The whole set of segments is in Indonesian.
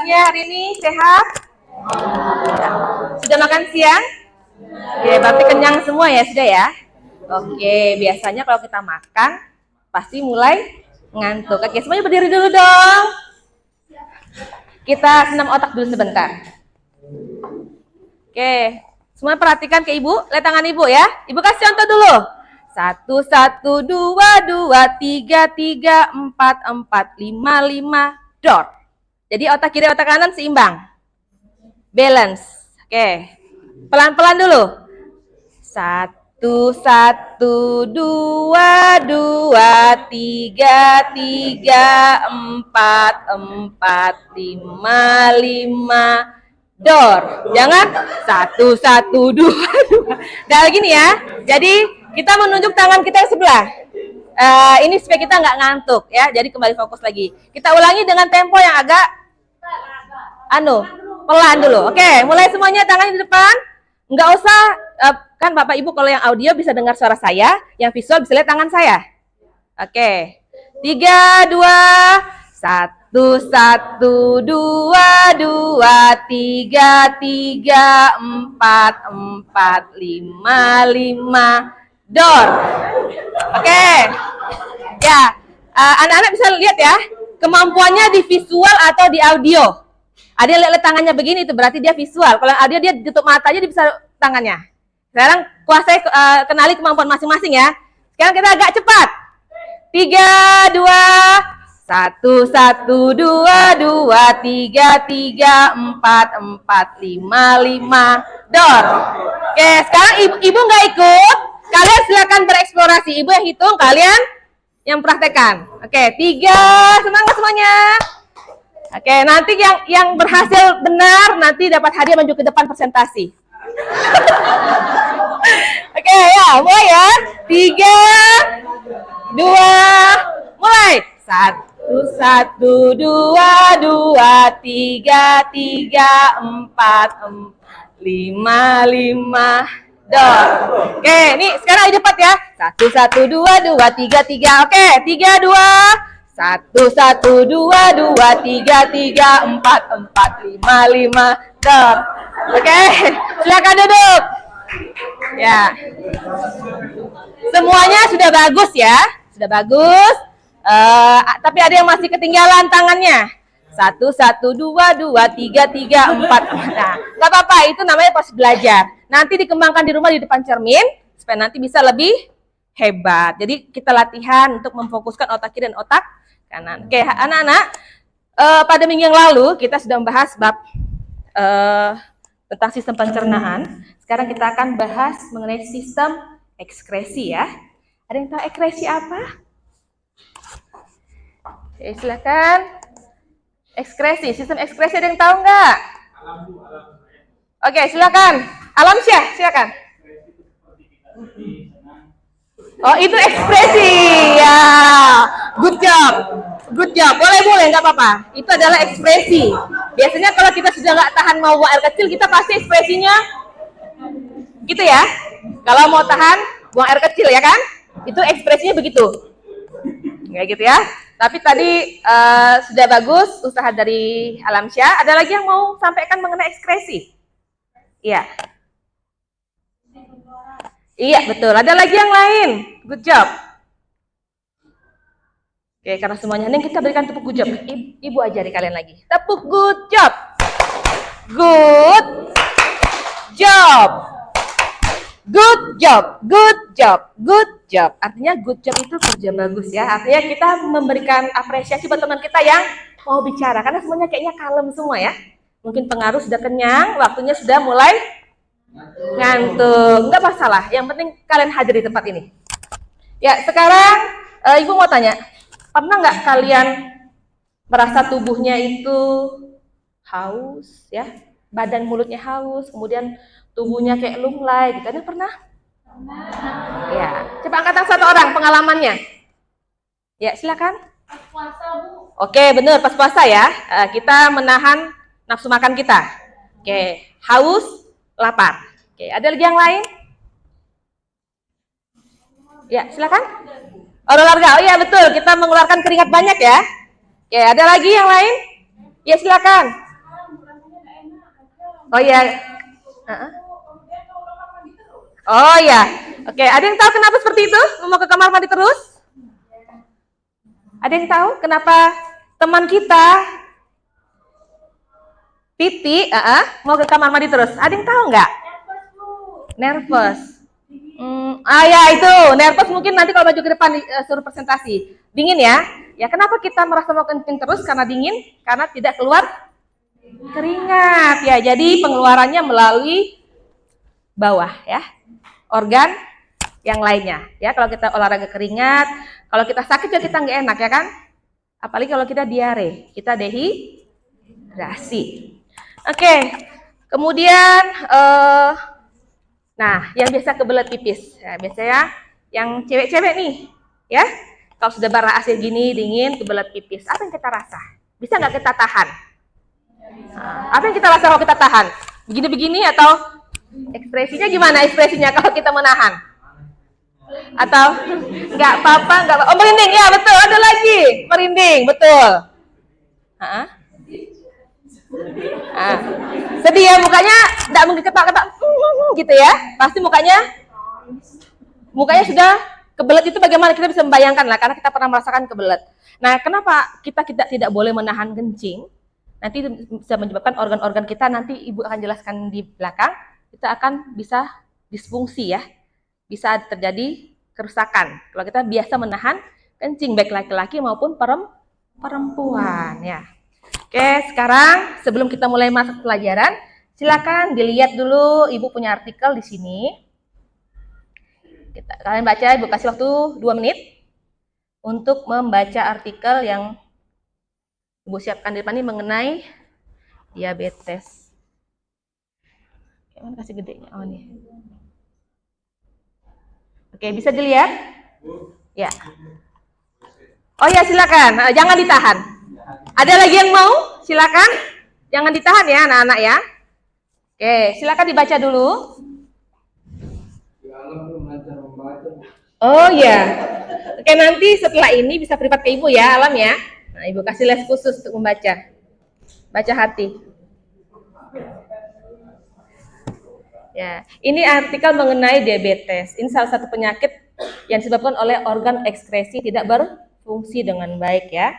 kabarnya hari ini? Sehat? Sudah makan siang? Oke, berarti kenyang semua ya, sudah ya? Oke, biasanya kalau kita makan, pasti mulai ngantuk. Oke, semuanya berdiri dulu dong. Kita senam otak dulu sebentar. Oke, semua perhatikan ke ibu, lihat tangan ibu ya. Ibu kasih contoh dulu. 1, 1, 2, 2, 3, 3, 4, 4, 5, 5, dor. Jadi otak kiri, otak kanan seimbang. Balance. Oke, pelan-pelan dulu. 1, 1, 2, 2, 3, 3, 4, 4, 5, 5, dor. Jangan 1, 1, 2, 2. Udah gini ya. Jadi kita menunjuk tangan kita yang sebelah. Ini supaya kita nggak ngantuk ya. Jadi kembali fokus lagi. Kita ulangi dengan tempo yang agak pelan dulu. Oke, mulai semuanya tangannya di depan. Nggak usah kan Bapak Ibu kalau yang audio bisa dengar suara saya, yang visual bisa lihat tangan saya. Oke. 3, 2, 1, 1, 2, 2, 3, 3, 4, 4, 5, 5, dor. Oke. Ya, anak-anak bisa lihat ya, kemampuannya di visual atau di audio. Ada yang lihat tangannya begini, itu berarti dia visual. Kalau audio dia tutup mata aja, dia bisa tangannya. Sekarang kuasai kenali kemampuan masing-masing ya. Sekarang kita agak cepat. 3, 2, 1, 1, 2, 2, 3, 3, 4, 4, 5, 5, dor. Oke, sekarang ibu nggak ikut. Kalian silakan bereksplorasi. Ibu yang hitung, kalian yang praktekkan. Oke, 3, semangat semuanya. Oke, nanti yang berhasil benar nanti dapat hadiah maju ke depan presentasi. Oke, ya, mulai ya. 3, 2, mulai. 1, 1, 2, 2, 3, 3, 4, 5, 5, dor. Oke, ini sekarang ayo cepat ya. 1, 1, 2, 2, 3, 3. Oke, 3, 2. 1, 1, 2, 2, 3, 3, 4, 4, 5, 5, dor. Oke, silakan duduk. Ya, semuanya sudah bagus ya, sudah bagus. Tapi ada yang masih ketinggalan tangannya. 1, 1, 2, 2, 3, 3, 4. Nah, nggak apa-apa, itu namanya pas belajar. Nanti dikembangkan di rumah di depan cermin supaya nanti bisa lebih hebat. Jadi kita latihan untuk memfokuskan otak kiri dan otak kanan. Oke, anak-anak, pada minggu yang lalu kita sudah membahas bab tentang sistem pencernaan. Sekarang kita akan bahas mengenai sistem ekskresi ya. Ada yang tahu ekskresi apa? Oke, silakan. Ekskresi, sistem ekskresi ada yang tahu nggak? Oke, silakan. Alamsyah, silakan. Oh, itu ekspresi. Ya. Good job. Good job. Boleh, nggak apa-apa. Itu adalah ekspresi. Biasanya kalau kita sudah nggak tahan mau buang air kecil, kita pasti ekspresinya gitu ya. Kalau mau tahan buang air kecil ya kan? Itu ekspresinya begitu. Kayak gitu ya. Tapi tadi sudah bagus usaha dari Alamsyah. Ada lagi yang mau sampaikan mengenai ekspresi? Iya. Iya, betul. Ada lagi yang lain. Good job. Oke, karena semuanya hening, kita berikan tepuk good job. Ibu ajari kalian lagi. Tepuk good job. Good job. Good job. Good job. Good job. Artinya good job itu kerja bagus ya. Artinya kita memberikan apresiasi buat teman kita yang mau bicara. Karena semuanya kayaknya kalem semua ya. Mungkin pengaruh sudah kenyang, waktunya sudah mulai ngantuk. Enggak masalah, yang penting kalian hadir di tempat ini. Ya, sekarang ibu mau tanya, pernah nggak kalian merasa tubuhnya itu haus ya, badan mulutnya haus, kemudian tubuhnya kayak lunglai gitu? Ada pernah? Ya, coba angkat tangan satu orang pengalamannya. Ya, silakan. Pas puasa, Bu. Oke, benar, pas puasa ya. Kita menahan nafsu makan kita. Oke, haus, lapar. Oke, ada lagi yang lain? Ya, silakan. Olahraga. Oh iya betul, kita mengeluarkan keringat banyak ya. Oke, ada lagi yang lain? Ya, silakan. Oh ya. Oh ya. Oke, ada yang tahu kenapa seperti itu? Mau ke kamar mandi terus? Ada yang tahu kenapa teman kita Titi mau ke kamar mandi terus? Ada yang tahu nggak? Nervous. Ya itu, nervous mungkin nanti kalau maju ke depan suruh presentasi. Dingin ya? Ya kenapa kita merasa mau kencing terus? Karena dingin, karena tidak keluar keringat ya. Jadi pengeluarannya melalui bawah ya. Organ yang lainnya ya. Kalau kita olahraga keringat, kalau kita sakit ya kita nggak enak ya kan? Apalagi kalau kita diare, kita dehidrasi. Oke, kemudian nah yang biasa kebelet pipis, ya, biasanya yang cewek-cewek nih, ya kalau sudah bara AC gini dingin kebelet pipis, apa yang kita rasa? Bisa nggak kita tahan? Nah, apa yang kita rasa kalau kita tahan? Begini-begini atau ekspresinya gimana? Ekspresinya kalau kita menahan? Atau nggak apa-apa, nggak apa-apa. Oh merinding ya betul, ada lagi merinding betul. Sedih ya mukanya, nggak mungkin ketak-ketak gitu ya, pasti mukanya sudah kebelet. Itu bagaimana kita bisa membayangkan lah, karena kita pernah merasakan kebelet. Nah kenapa kita tidak boleh menahan kencing? Nanti bisa menyebabkan organ-organ kita, nanti ibu akan jelaskan di belakang, kita akan bisa disfungsi ya, bisa terjadi kerusakan kalau kita biasa menahan kencing, baik laki-laki maupun perempuan ya. Oke, sekarang sebelum kita mulai masuk pelajaran, silakan dilihat dulu, ibu punya artikel di sini. Kalian baca, ibu kasih waktu 2 menit untuk membaca artikel yang ibu siapkan di depan ini mengenai diabetes. Mana kasih gedenya? Oh nih. Oke, bisa dilihat? Ya. Oh ya, silakan. Jangan ditahan. Ada lagi yang mau? Silakan. Jangan ditahan ya, anak-anak ya. Oke, silakan dibaca dulu. Oh ya. Oke, nanti setelah ini bisa privat ke ibu ya, Alam ya. Nah, ibu kasih les khusus untuk membaca. Baca hati. Ya, ini artikel mengenai diabetes. Ini salah satu penyakit yang disebabkan oleh organ ekskresi tidak berfungsi dengan baik ya.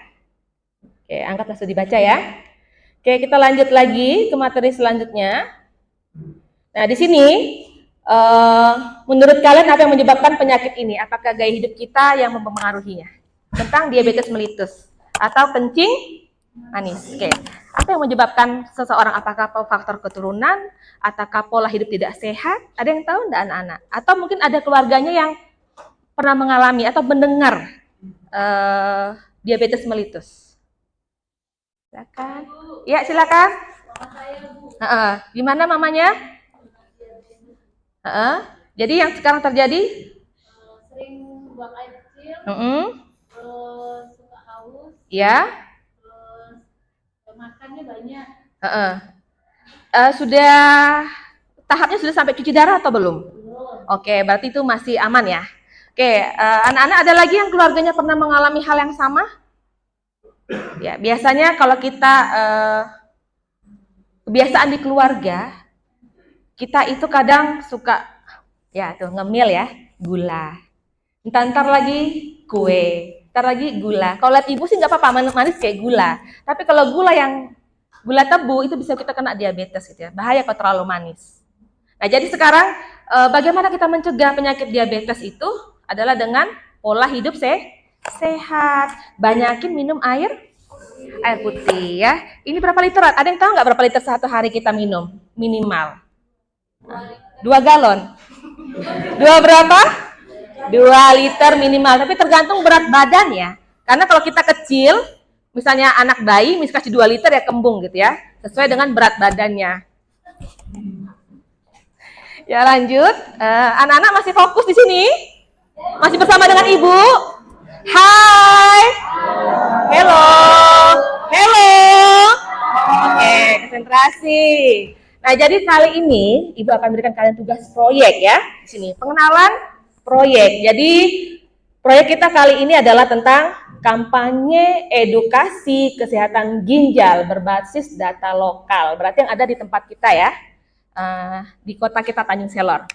Oke, angkat langsung dibaca ya. Oke, kita lanjut lagi ke materi selanjutnya. Nah, di sini menurut kalian apa yang menyebabkan penyakit ini? Apakah gaya hidup kita yang mempengaruhinya? Tentang diabetes mellitus atau kencing manis. Oke. Apa yang menyebabkan seseorang? Apakah faktor keturunan ataukah pola hidup tidak sehat? Ada yang tahu enggak anak-anak? Atau mungkin ada keluarganya yang pernah mengalami atau mendengar diabetes mellitus? Silakan. Ya, silakan. Gimana mamanya? Jadi yang sekarang terjadi? Sering buang air kecil, suka haus, ya. Makannya banyak. Sudah tahapnya sudah sampai cuci darah atau belum? Belum. Oke, berarti itu masih aman ya. Oke, anak-anak ada lagi yang keluarganya pernah mengalami hal yang sama? Ya, biasanya kalau kita kebiasaan di keluarga, kita itu kadang suka ya tuh ngemil ya, gula. Ntar lagi kue, ntar lagi gula. Kalau lihat ibu sih nggak apa-apa, manis kayak gula. Tapi kalau gula tebu itu bisa kita kena diabetes gitu ya. Bahaya kalau terlalu manis. Nah, jadi sekarang bagaimana kita mencegah penyakit diabetes itu adalah dengan pola hidup sehat. Banyakin minum air putih ya. Ini berapa liter? Ada yang tahu nggak berapa liter satu hari kita minum? Minimal 2 galon. 2 berapa? 2 liter minimal. Tapi tergantung berat badan ya. Karena kalau kita kecil, misalnya anak bayi, misalnya kasih 2 liter ya kembung gitu ya. Sesuai dengan berat badannya. Ya lanjut. Anak-anak masih fokus di sini? Masih bersama dengan ibu? Hai. Hello. Hello. Oke, konsentrasi. Nah, jadi kali ini ibu akan berikan kalian tugas proyek ya. Di sini pengenalan proyek. Jadi Proyek kita kali ini adalah tentang kampanye edukasi kesehatan ginjal berbasis data lokal. Berarti yang ada di tempat kita ya, di kota kita Tanjung Selor.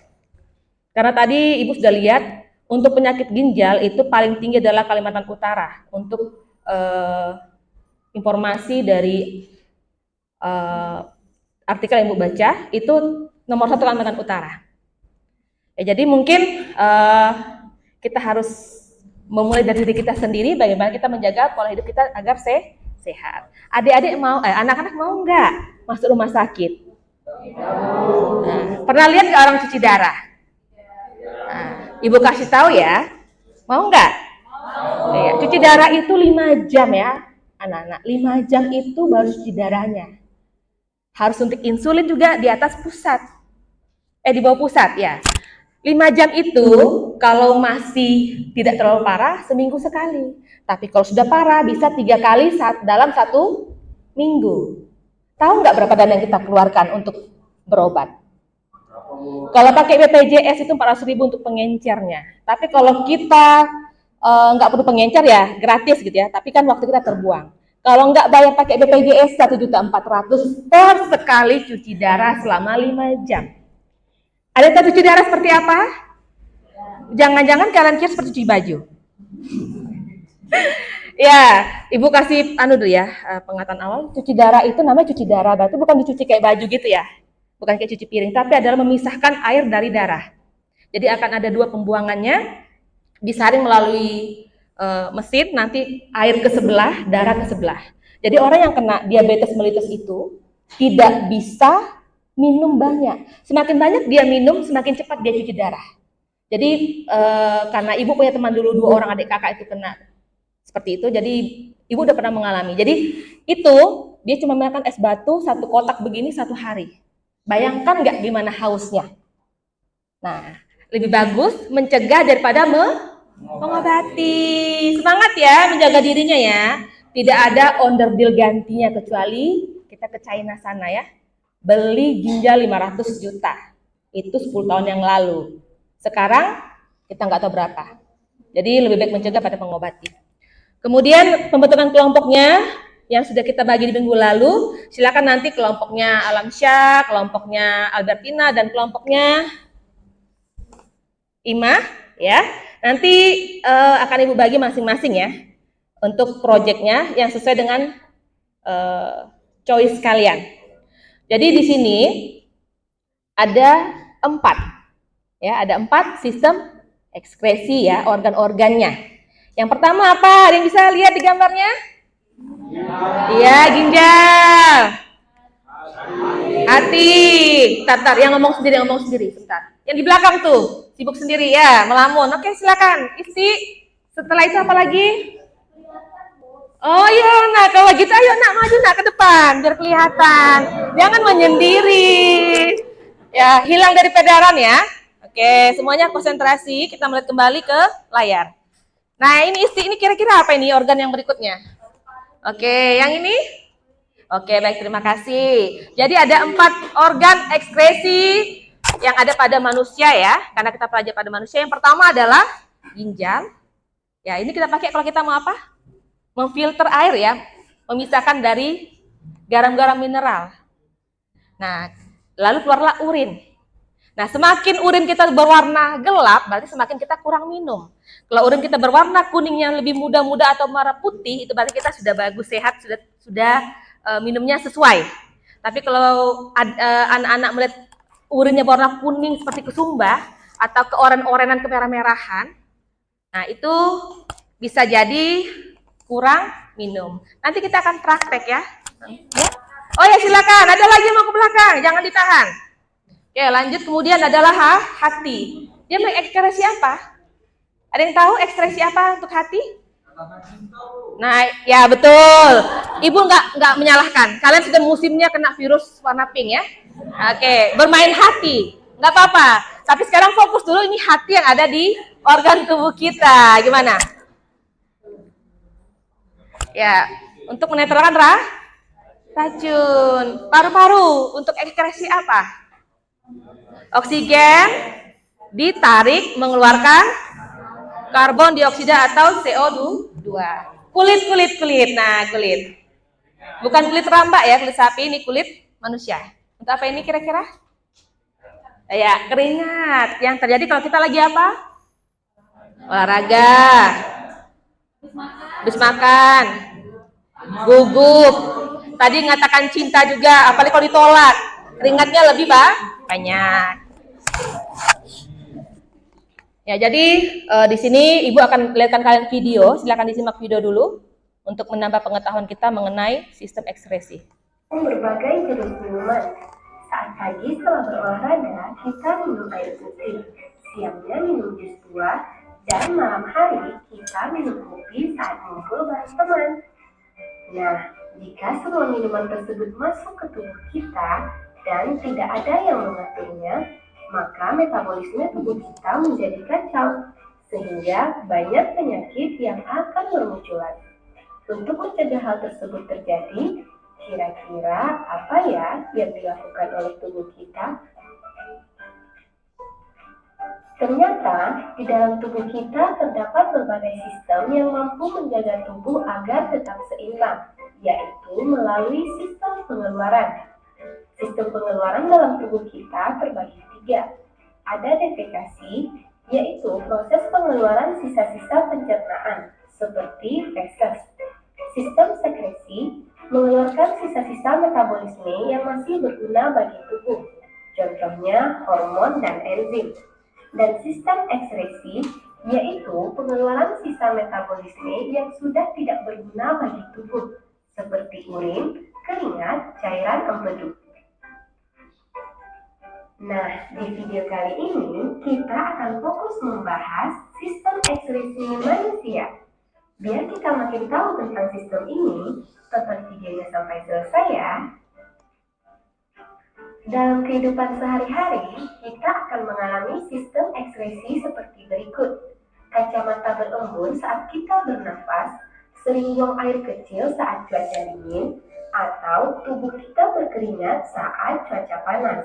Karena tadi Ibu sudah lihat, untuk penyakit ginjal itu paling tinggi adalah Kalimantan Utara. Untuk informasi dari artikel yang Ibu baca, itu nomor 1 Kalimantan Utara. Ya, jadi mungkin kita harus memulai dari diri kita sendiri, bagaimana kita menjaga pola hidup kita agar sehat. Adik-adik mau, anak-anak mau nggak masuk rumah sakit? Nah, pernah lihat nggak orang cuci darah? Nah, Ibu kasih tahu ya, mau nggak? Ya, cuci darah itu 5 jam ya, anak-anak. 5 jam itu baru cuci darahnya. Harus suntik insulin juga di atas pusat, di bawah pusat ya. 5 jam itu kalau masih tidak terlalu parah seminggu sekali. Tapi kalau sudah parah bisa 3 kali dalam 1 minggu. Tahu nggak berapa dana yang kita keluarkan untuk berobat? Kalau pakai BPJS itu 400.000 untuk pengencernya. Tapi kalau kita nggak perlu pengencer ya gratis gitu ya. Tapi kan waktu kita terbuang. Kalau nggak bayar pakai BPJS 1.400.000 per sekali cuci darah selama 5 jam. Ada yang cuci darah seperti apa? Jangan-jangan kalian kira seperti cuci baju. Ya, Ibu kasih dulu ya, pengetahuan awal. Cuci darah itu namanya cuci darah, berarti bukan dicuci kayak baju gitu ya. Bukan kayak cuci piring, tapi adalah memisahkan air dari darah. Jadi akan ada 2 pembuangannya, disaring melalui mesin, nanti air ke sebelah, darah ke sebelah. Jadi orang yang kena diabetes mellitus itu tidak bisa minum banyak. Semakin banyak dia minum, semakin cepat dia cuci darah. Jadi karena Ibu punya teman dulu 2 orang adik kakak itu kena seperti itu, jadi Ibu udah pernah mengalami. Jadi itu dia cuma makan es batu 1 kotak begini 1 hari. Bayangkan nggak gimana hausnya. Nah, lebih bagus mencegah daripada mengobati. Semangat ya menjaga dirinya ya. Tidak ada onderdil gantinya kecuali kita ke China sana ya. Beli ginjal 500 juta. Itu 10 tahun yang lalu. Sekarang kita nggak tahu berapa. Jadi lebih baik mencegah pada mengobati. Kemudian pembentukan kelompoknya yang sudah kita bagi di minggu lalu. Silakan nanti kelompoknya Alamsyah, kelompoknya Albertina, dan kelompoknya Ima ya. Nanti akan Ibu bagi masing-masing ya. Untuk proyeknya yang sesuai dengan choice kalian. Jadi di sini ada 4, ya, ada 4 sistem ekskresi ya, organ-organnya. Yang pertama apa? Ada yang bisa lihat di gambarnya? Iya, ginjal. Hati. Tatar, yang ngomong sendiri, bentar. Yang di belakang tuh, sibuk sendiri ya, melamun. Oke, silakan. Isi. Setelah itu apa lagi? Oh iya, nah kalau gitu ayo nak maju nak ke depan biar kelihatan. Jangan menyendiri. Ya, hilang dari peredaran ya. Oke, semuanya konsentrasi. Kita melihat kembali ke layar. Nah, ini kira-kira apa ini organ yang berikutnya? Oke, yang ini? Oke, baik, terima kasih. Jadi ada 4 organ ekskresi yang ada pada manusia ya. Karena kita pelajari pada manusia. Yang pertama adalah ginjal. Ya, ini kita pakai kalau kita mau apa? Memfilter air ya, memisahkan dari garam-garam mineral. Nah, lalu keluarlah urin. Nah, semakin urin kita berwarna gelap, berarti semakin kita kurang minum. Kalau urin kita berwarna kuning yang lebih muda-muda atau merah putih, itu berarti kita sudah bagus, sehat, sudah minumnya sesuai. Tapi kalau anak-anak melihat urinnya berwarna kuning seperti kesumba, atau keoren-orenan kemerah-merahan, nah itu bisa jadi kurang minum. Nanti kita akan praktek ya. Oh ya silakan, ada lagi yang mau ke belakang, jangan ditahan. Oke lanjut, kemudian adalah hati. Dia mengekspresi apa? Ada yang tahu ekspresi apa untuk hati? Nah ya betul, Ibu nggak menyalahkan. Kalian sudah musimnya kena virus warna pink ya. Oke, bermain hati, nggak apa-apa. Tapi sekarang fokus dulu, ini hati yang ada di organ tubuh kita. Gimana? Ya, untuk menetralkan racun. Paru-paru untuk ekskresi apa? Oksigen ditarik mengeluarkan Karbon dioksida atau CO2. Kulit. Nah, kulit. Bukan kulit rambak ya, kulit sapi, ini kulit manusia. Untuk apa ini kira-kira? Ya, keringat. Yang terjadi kalau kita lagi apa? Olahraga. Habis makan. Gugup. Tadi ngatakan cinta juga, apalagi kalau ditolak. Keringatnya lebih banyak. Ya, jadi di sini Ibu akan lihatkan kalian video. Silakan disimak video dulu untuk menambah pengetahuan kita mengenai sistem ekskresi. Berbagai jenis minuman. Saat pagi setelah berolahraga, kita minum air putih. Siangnya minum jus buah, dan malam hari kita minum kopi saat ngumpul bareng teman. Nah, jika semua minuman tersebut masuk ke tubuh kita dan tidak ada yang mengaturnya, maka metabolisme tubuh kita menjadi kacau, sehingga banyak penyakit yang akan bermunculan. Untuk mencegah hal tersebut terjadi, kira-kira apa ya yang dilakukan oleh tubuh kita? Ternyata di dalam tubuh kita terdapat berbagai sistem yang mampu menjaga tubuh agar tetap seimbang, yaitu melalui sistem pengeluaran. Sistem pengeluaran dalam tubuh kita terbagi 3. Ada defekasi, yaitu proses pengeluaran sisa-sisa pencernaan, seperti feses. Sistem sekresi mengeluarkan sisa-sisa metabolisme yang masih berguna bagi tubuh, contohnya hormon dan enzim. Dan sistem ekskresi, yaitu pengeluaran sisa metabolisme yang sudah tidak berguna bagi tubuh, seperti urin, keringat, cairan empedu. Nah, di video kali ini kita akan fokus membahas sistem ekskresi manusia. Biar kita makin tahu tentang sistem ini, tonton videonya sampai selesai ya. Dalam kehidupan sehari-hari, kita akan mengalami sistem ekskresi seperti berikut. Kacamata berembun saat kita bernafas, sering buang air kecil saat cuaca dingin, atau tubuh kita berkeringat saat cuaca panas.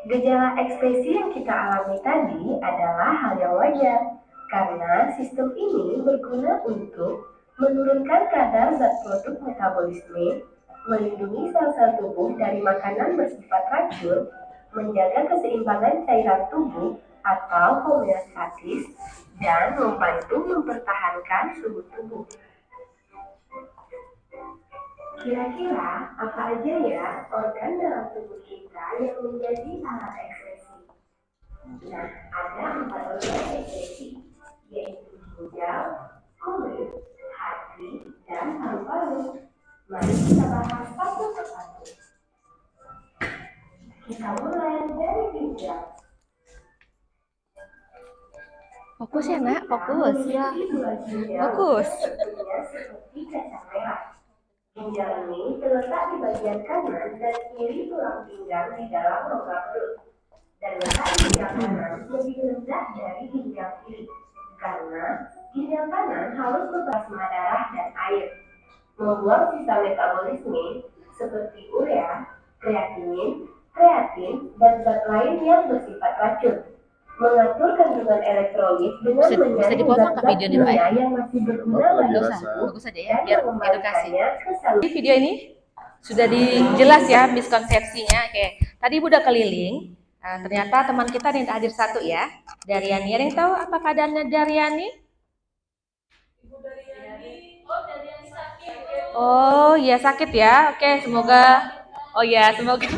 Gejala ekskresi yang kita alami tadi adalah hal yang wajar, karena sistem ini berguna untuk menurunkan kadar zat produk metabolisme, melindungi sel-sel tubuh dari makanan bersifat racun, menjaga keseimbangan cairan tubuh atau homeostatis, dan membantu mempertahankan suhu tubuh. Kira-kira apa aja ya organ dalam tubuh kita yang menjadi alat ekskresi? Nah, ada 4 organ ekskresi, yaitu ginjal, kulit, hati, dan paru-paru. Mari kita bahas satu persatu. Kita mulai dari ginjal. Fokus ya nak, fokus. Fokus. Seperti kacang merah. Ginjal ini terletak di bagian kanan dan kiri tulang pinggang di dalam rongga perut. Dan letak ginjal kanan lebih rendah dari ginjal kiri, karena ginjal kanan harus berplasma darah dan air, membuang sisa metabolisme seperti urea, kreatinin, kreatin, dan zat lain yang bersifat racun, mengatur kandungan elektrolit dengan menyaring zat-zat kimia yang masih berguna bagi tubuh Bagus saja ya, biar edukasi. Di video ini sudah dijelas ya miskonsepsinya. Oke, tadi Ibu udah keliling. Nah, ternyata teman kita nih hadir satu ya, Daryani. Ada yang tahu apa keadaannya Daryani? Oh iya sakit ya. Oke, semoga. Oh ya, semoga.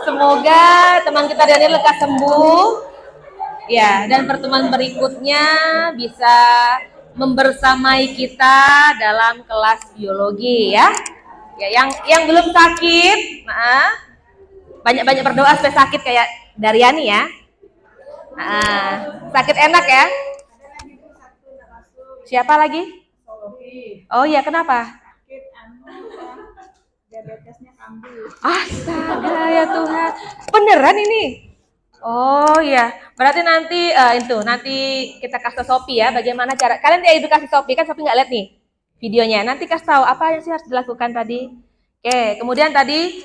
Semoga teman kita Daryani lekas sembuh. Ya, dan pertemuan berikutnya bisa membersamai kita dalam kelas biologi ya. Ya, yang belum sakit, banyak-banyak berdoa supaya sakit kayak Daryani ya. Sakit enak ya. Siapa lagi? Oh iya, kenapa? Diabetesnya kambuh. Astaga ya Tuhan. Beneran ini? Oh iya, berarti nanti nanti kita kasih Sophie ya bagaimana cara. Kalian diedukasi Sophie kan Sophie nggak lihat nih videonya. Nanti kasih tahu apa yang sih harus dilakukan tadi. Oke, kemudian tadi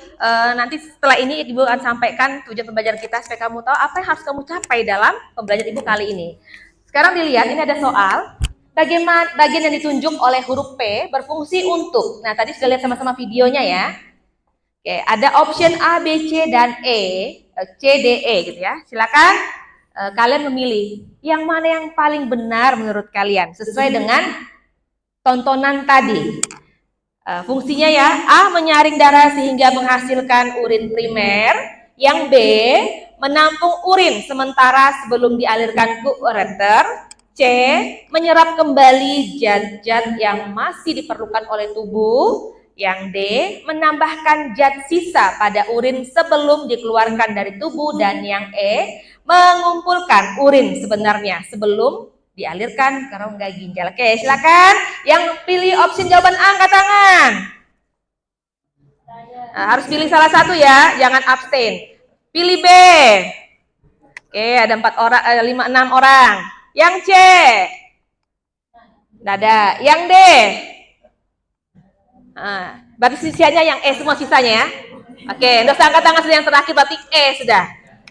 nanti setelah ini Ibu akan sampaikan tujuan pembelajaran kita supaya kamu tahu apa yang harus kamu capai dalam pembelajaran Ibu kali ini. Sekarang dilihat, ini ada soal. Bagaimana bagian yang ditunjuk oleh huruf P berfungsi untuk. Nah, tadi sudah lihat sama-sama videonya ya. Oke, ada option A, B, C, dan E, C, D, E gitu ya. Silakan kalian memilih yang mana yang paling benar menurut kalian sesuai dengan tontonan tadi. Fungsinya ya, A menyaring darah sehingga menghasilkan urin primer, yang B menampung urin sementara sebelum dialirkan ke ureter, C menyerap kembali zat-zat yang masih diperlukan oleh tubuh, yang D menambahkan zat sisa pada urin sebelum dikeluarkan dari tubuh, dan yang E mengumpulkan urin sebenarnya sebelum dialirkan ke rongga ginjal. Oke, silakan yang pilih opsi jawaban A angkat tangan. Nah, harus pilih salah satu ya, jangan abstain. Pilih B. Oke, ada 6 orang. Yang C. Tidak ada. Yang D. Nah, berarti sisanya yang E semua sisanya ya. Oke, untuk angkat tangan sudah yang terakhir berarti E sudah.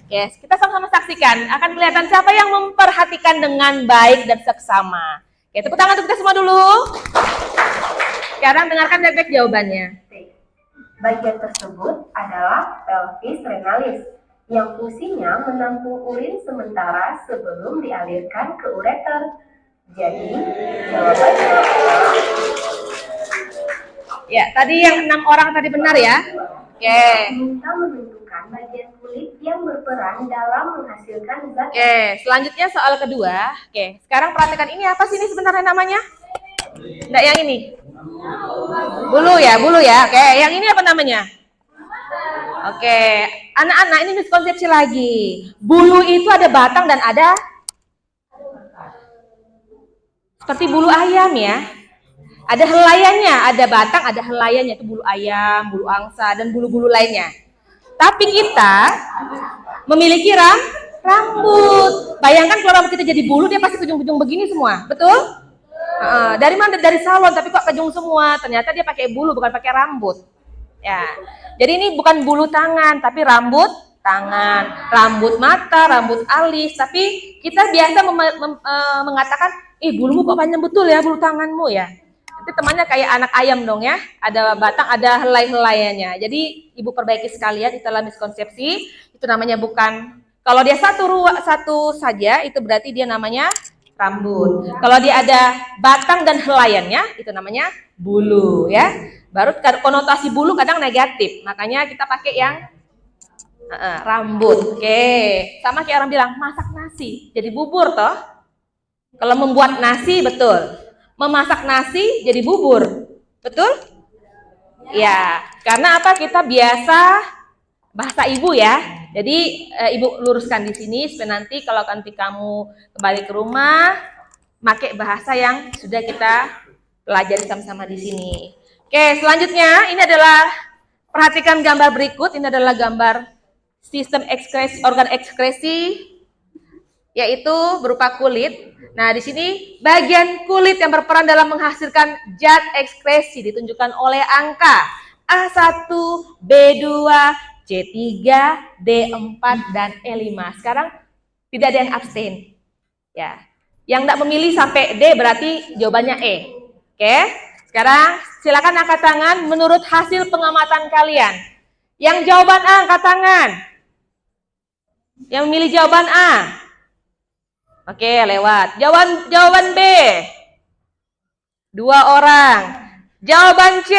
Oke, kita sama-sama saksikan. Akan kelihatan siapa yang memperhatikan dengan baik dan seksama. Oke, tepuk tangan untuk kita semua dulu. Sekarang dengarkan baik-baik jawabannya. Bagian tersebut adalah pelvis renalis, yang fungsinya menampung urin sementara sebelum dialirkan ke ureter. Jadi, jawabannya adalah... Ya, tadi yang 6 orang tadi benar ya. Oke. Minta menentukan bagian kulit yang berperan dalam menghasilkan zat. Oke, selanjutnya soal kedua. Oke, sekarang perhatikan ini apa sih ini sebenarnya namanya? Enggak yang ini. Bulu ya, bulu ya. Oke, yang ini apa namanya? Oke, anak-anak ini miskonsepsi lagi. Bulu itu ada batang dan ada seperti bulu ayam ya. Ada helaiannya, ada batang, ada helaiannya, itu bulu ayam, bulu angsa, dan bulu-bulu lainnya. Tapi kita memiliki rambut. Bayangkan kalau rambut kita jadi bulu, dia pasti kejung-kejung begini semua, betul? Dari mana? Dari salon, tapi kok kejung semua? Ternyata dia pakai bulu, bukan pakai rambut. Ya, jadi ini bukan bulu tangan, tapi rambut tangan, rambut mata, rambut alis. Tapi kita biasa mengatakan, bulumu kok panjang betul ya, bulu tanganmu ya. Itu temannya kayak anak ayam dong ya, ada batang, ada helai-helaiannya. Jadi ibu perbaiki sekalian, itulah miskonsepsi. Itu namanya bukan, kalau dia satu saja, itu berarti dia namanya rambut. Kalau dia ada batang dan helaiannya, itu namanya bulu ya. Baru konotasi bulu kadang negatif, makanya kita pakai yang rambut. Oke, sama kayak orang bilang masak nasi, jadi bubur toh. Kalau membuat nasi betul. Memasak nasi jadi bubur, betul? Ya, karena apa? Kita biasa bahasa ibu ya. Jadi ibu luruskan di sini supaya nanti kalau kamu kembali ke rumah, pakai bahasa yang sudah kita pelajari sama-sama di sini. Oke, selanjutnya ini adalah perhatikan gambar berikut. Ini adalah gambar sistem organ ekskresi, yaitu berupa kulit. Nah, di sini bagian kulit yang berperan dalam menghasilkan zat ekskresi ditunjukkan oleh angka A1, B2, C3, D4, dan E5. Sekarang tidak ada yang abstain. Ya. Yang tidak memilih sampai D berarti jawabannya E. Oke. Sekarang silakan angkat tangan menurut hasil pengamatan kalian. Yang jawaban A angkat tangan. Yang memilih jawaban A. Oke, lewat. Jawaban B. 2 orang. Jawaban C.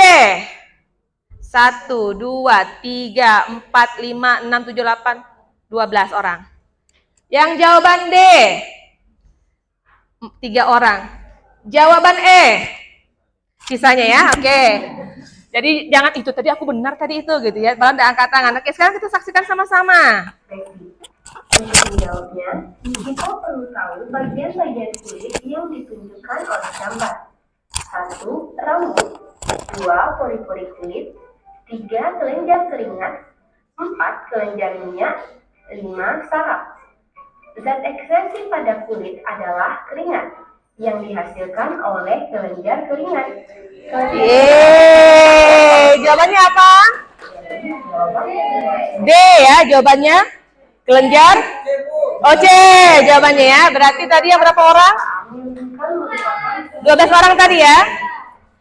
1, 2, 3, 4, 5, 6, 7, 8, 12 orang. Yang jawaban D. 3 orang. Jawaban E. Sisanya ya, oke. Jadi jangan itu tadi aku benar tadi itu gitu ya. Baru angkat tangan. Oke, sekarang kita saksikan sama-sama. Untuk menjawabnya, kita perlu tahu bagian-bagian kulit yang ditunjukkan oleh gambar. 1. Rambut. 2. Pori-pori kulit. 3. Kelenjar keringat. 4. Kelenjar minyak. 5. Saraf. Zat ekskresi pada kulit adalah keringat yang dihasilkan oleh kelenjar keringat. Jawabannya apa? D ya jawabannya. Kelenjar? Oh C jawabannya ya. Berarti tadi yang berapa orang? 12 orang tadi ya.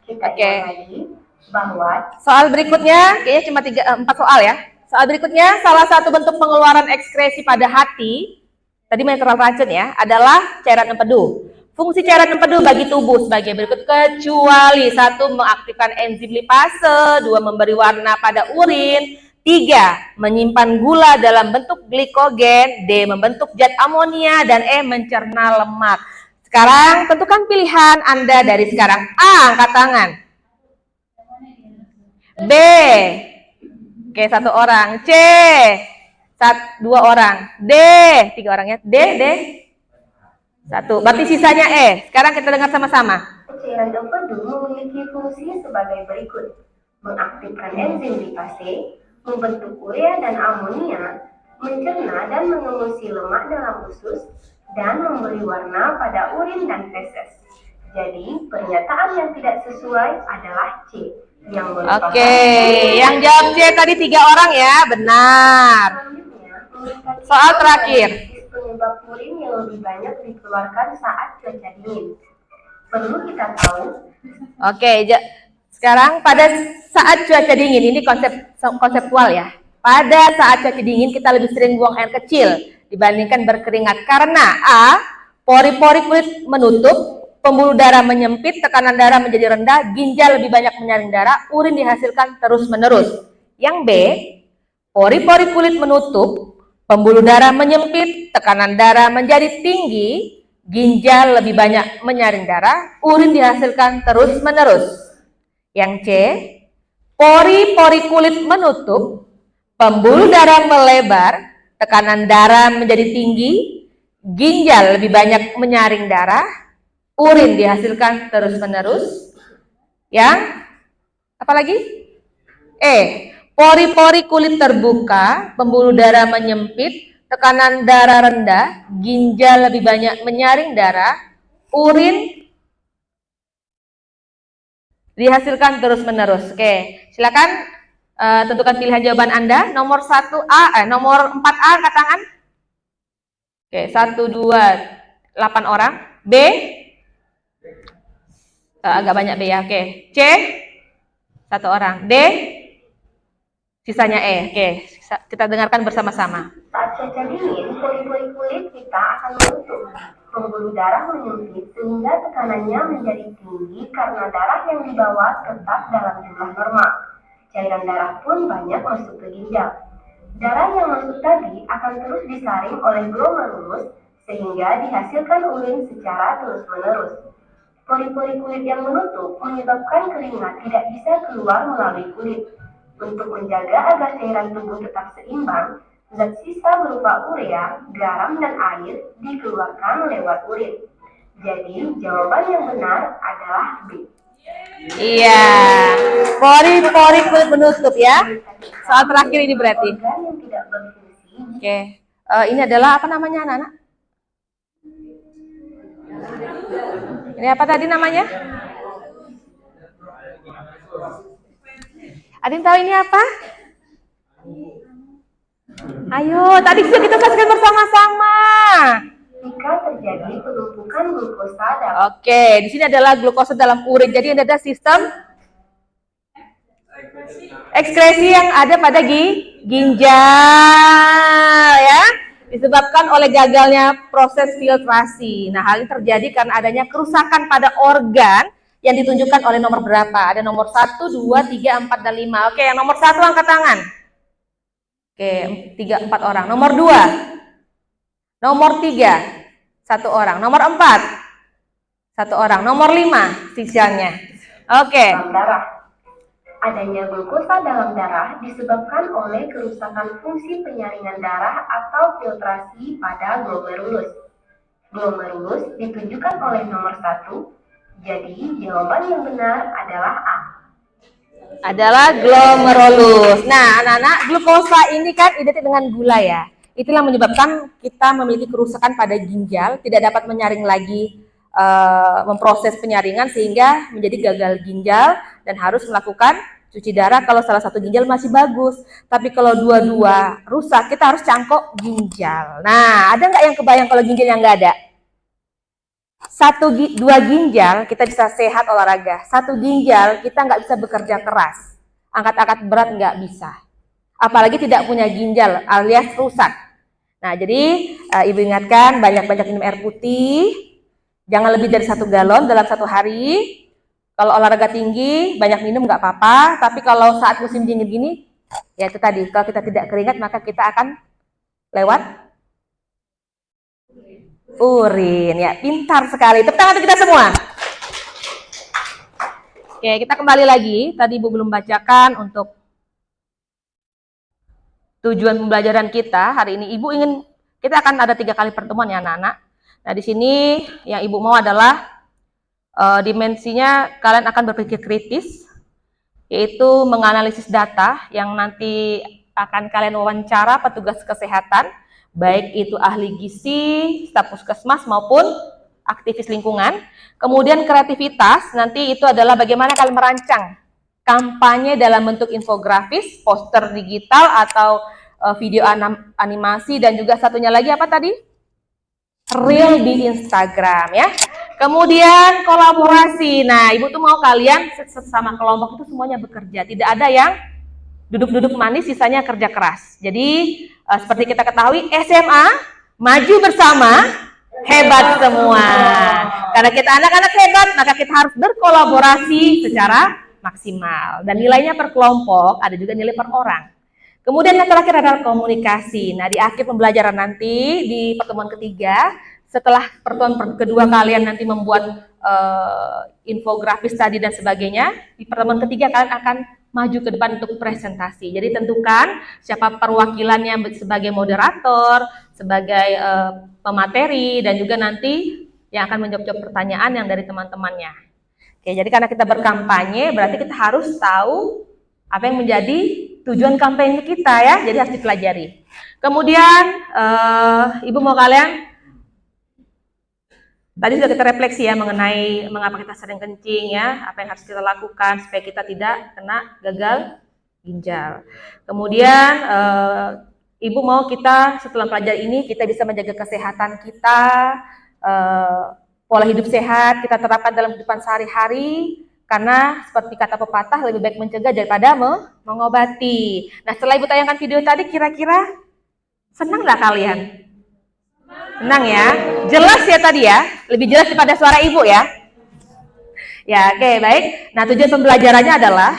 Oke. Bahwa Soal berikutnya, kayaknya cuma 4 soal ya. Soal berikutnya, salah satu bentuk pengeluaran ekskresi pada hati, tadi mineral racun ya, adalah cairan empedu. Fungsi cairan empedu bagi tubuh sebagai berikut, kecuali 1. Mengaktifkan enzim lipase, 2. Memberi warna pada urin, 3. Menyimpan gula dalam bentuk glikogen, D. Membentuk zat amonia, dan E. Mencerna lemak. Sekarang tentukan pilihan Anda dari sekarang. A. Angkat tangan. B. Oke, 1 orang. C. 2 orang. D. 3 orang ya. D. 1. Berarti sisanya E. Sekarang kita dengar sama-sama. cairan empedu memiliki fungsi sebagai berikut: mengaktifkan enzim lipase, membentuk urea dan amonia, mencerna dan mengemulsi lemak dalam usus, dan memberi warna pada urin dan feses. Jadi, pernyataan yang tidak sesuai adalah C. Yang merupakan yang jawab C tadi 3 orang ya, benar. Soal terakhir. Penyebab urin yang lebih banyak dikeluarkan saat cuaca dingin. Perlu kita tahu. Sekarang pada saat cuaca dingin, ini konseptual ya. Pada saat cuaca dingin kita lebih sering buang air kecil dibandingkan berkeringat karena A. Pori-pori kulit menutup, pembuluh darah menyempit, tekanan darah menjadi rendah, ginjal lebih banyak menyaring darah, urin dihasilkan terus-menerus. Yang B, pori-pori kulit menutup, pembuluh darah menyempit, tekanan darah menjadi tinggi, ginjal lebih banyak menyaring darah, urin dihasilkan terus-menerus. Yang C, pori-pori kulit menutup, pembuluh darah melebar, tekanan darah menjadi tinggi, ginjal lebih banyak menyaring darah, urin dihasilkan terus-menerus. Yang apa lagi? E. Pori-pori kulit terbuka, pembuluh darah menyempit, tekanan darah rendah, ginjal lebih banyak menyaring darah, urin dihasilkan terus-menerus. Oke, silakan tentukan pilihan jawaban Anda. Nomor 1A, nomor 4A angkat tangan. Oke, 1, 2, 8 orang. B. Agak banyak B ya. Oke. C. 1 orang. D. Sisanya E. Oke. Kita dengarkan bersama-sama. Saat cuaca dingin, pori-pori kulit kita akan menutup. Pembuluh darah menyempit sehingga tekanannya menjadi tinggi karena darah yang dibawa tetap dalam jumlah normal. Cairan darah pun banyak masuk ke ginjal. Darah yang masuk tadi akan terus disaring oleh glomerulus sehingga dihasilkan urin secara terus-menerus. Pori-pori kulit yang menutup menyebabkan keringat tidak bisa keluar melalui kulit. Untuk menjaga agar cairan tubuh tetap seimbang, zat sisa berupa urea, garam, dan air dikeluarkan lewat urin. Jadi, jawaban yang benar adalah B. Iya, pori-pori kulit menutup ya. Soal terakhir ini berarti. Organ yang tidak berfungsi. Oke, ini adalah apa namanya anak-anak? Ini apa tadi namanya? Ada yang tahu ini apa? Ayo, tadi sudah kita saksikan bersama-sama. Jika terjadi penumpukan glukosa dalam Oke, di sini adalah glukosa dalam urin. Jadi ini ada sistem ekskresi yang ada pada ginjal ya, disebabkan oleh gagalnya proses filtrasi. Nah, hal ini terjadi karena adanya kerusakan pada organ yang ditunjukkan oleh nomor berapa? Ada nomor 1, 2, 3, 4, dan 5. Oke, yang nomor 1 angkat tangan. Oke, 3, 4 orang. Nomor 2. Nomor 3, 1 orang. Nomor 4, 1 orang. Nomor 5, sisanya. Oke. darah. Adanya glukosa dalam darah disebabkan oleh kerusakan fungsi penyaringan darah atau filtrasi pada glomerulus. Glomerulus ditunjukkan oleh nomor 1. Jadi, jawaban yang benar adalah A. Adalah glomerulus. Nah, anak-anak, glukosa ini kan identik dengan gula ya. Itulah menyebabkan kita memiliki kerusakan pada ginjal, tidak dapat menyaring lagi, memproses penyaringan sehingga menjadi gagal ginjal dan harus melakukan cuci darah kalau salah satu ginjal masih bagus. Tapi kalau dua-dua rusak, kita harus cangkok ginjal. Nah, ada nggak yang kebayang kalau ginjal yang nggak ada? Dua ginjal kita bisa sehat olahraga. Satu ginjal kita nggak bisa bekerja keras. Angkat-angkat berat nggak bisa. Apalagi tidak punya ginjal alias rusak. Nah, jadi Ibu ingatkan banyak-banyak minum air putih. Jangan lebih dari 1 galon dalam 1 hari. Kalau olahraga tinggi, banyak minum nggak apa-apa. Tapi kalau saat musim dingin gini, ya itu tadi. Kalau kita tidak keringat, maka kita akan lewat urin. Ya, pintar sekali. Tepuk tangan untuk kita semua. Oke, kita kembali lagi. Tadi Ibu belum bacakan untuk tujuan pembelajaran kita. Hari ini Ibu ingin, kita akan ada 3 kali pertemuan ya anak-anak. Nah, di sini yang Ibu mau adalah dimensinya kalian akan berpikir kritis, yaitu menganalisis data yang nanti akan kalian wawancara petugas kesehatan, baik itu ahli gizi, staf puskesmas maupun aktivis lingkungan. Kemudian kreativitas, nanti itu adalah bagaimana kalian merancang kampanye dalam bentuk infografis, poster digital atau video animasi, dan juga satunya lagi apa tadi? Reel di Instagram ya. Kemudian kolaborasi. Nah, Ibu tuh mau kalian sesama kelompok itu semuanya bekerja. Tidak ada yang duduk-duduk manis, sisanya kerja keras. Jadi seperti kita ketahui SMA maju bersama hebat semua. Karena kita anak-anak hebat, maka kita harus berkolaborasi secara maksimal. Dan nilainya per kelompok, ada juga nilai per orang. Kemudian yang terakhir adalah komunikasi. Nah, di akhir pembelajaran nanti di pertemuan ketiga, setelah pertemuan kedua kalian nanti membuat infografis tadi dan sebagainya, di pertemuan ketiga kalian akan maju ke depan untuk presentasi. Jadi tentukan siapa perwakilannya sebagai moderator, sebagai pemateri, dan juga nanti yang akan menjawab pertanyaan yang dari teman-temannya. Oke, jadi karena kita berkampanye, berarti kita harus tahu apa yang menjadi tujuan kampanye kita ya, jadi harus dipelajari. Kemudian Ibu mau kalian, tadi sudah kita refleksi ya mengenai mengapa kita sering kencing ya, apa yang harus kita lakukan supaya kita tidak kena gagal ginjal. Kemudian Ibu mau kita setelah pelajari ini kita bisa menjaga kesehatan kita, pola hidup sehat kita terapkan dalam kehidupan sehari-hari, karena seperti kata pepatah lebih baik mencegah daripada mengobati. Nah, setelah Ibu tayangkan video tadi, kira-kira senang nggak kalian? Senang ya? Jelas ya tadi ya? Lebih jelas daripada suara Ibu ya? Ya, oke, baik. Nah, tujuan pembelajarannya adalah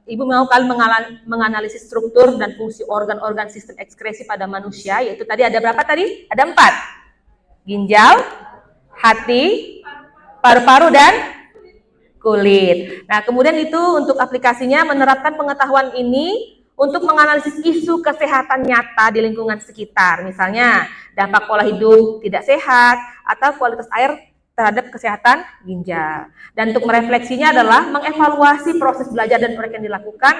Ibu mau kalian menganalisis struktur dan fungsi organ-organ sistem ekskresi pada manusia, yaitu tadi ada berapa tadi? Ada 4. Ginjal, hati, paru-paru, dan kulit. Nah, kemudian itu untuk aplikasinya menerapkan pengetahuan ini untuk menganalisis isu kesehatan nyata di lingkungan sekitar. Misalnya, dampak pola hidup tidak sehat atau kualitas air terhadap kesehatan ginjal. Dan untuk merefleksinya adalah mengevaluasi proses belajar dan proyek yang dilakukan,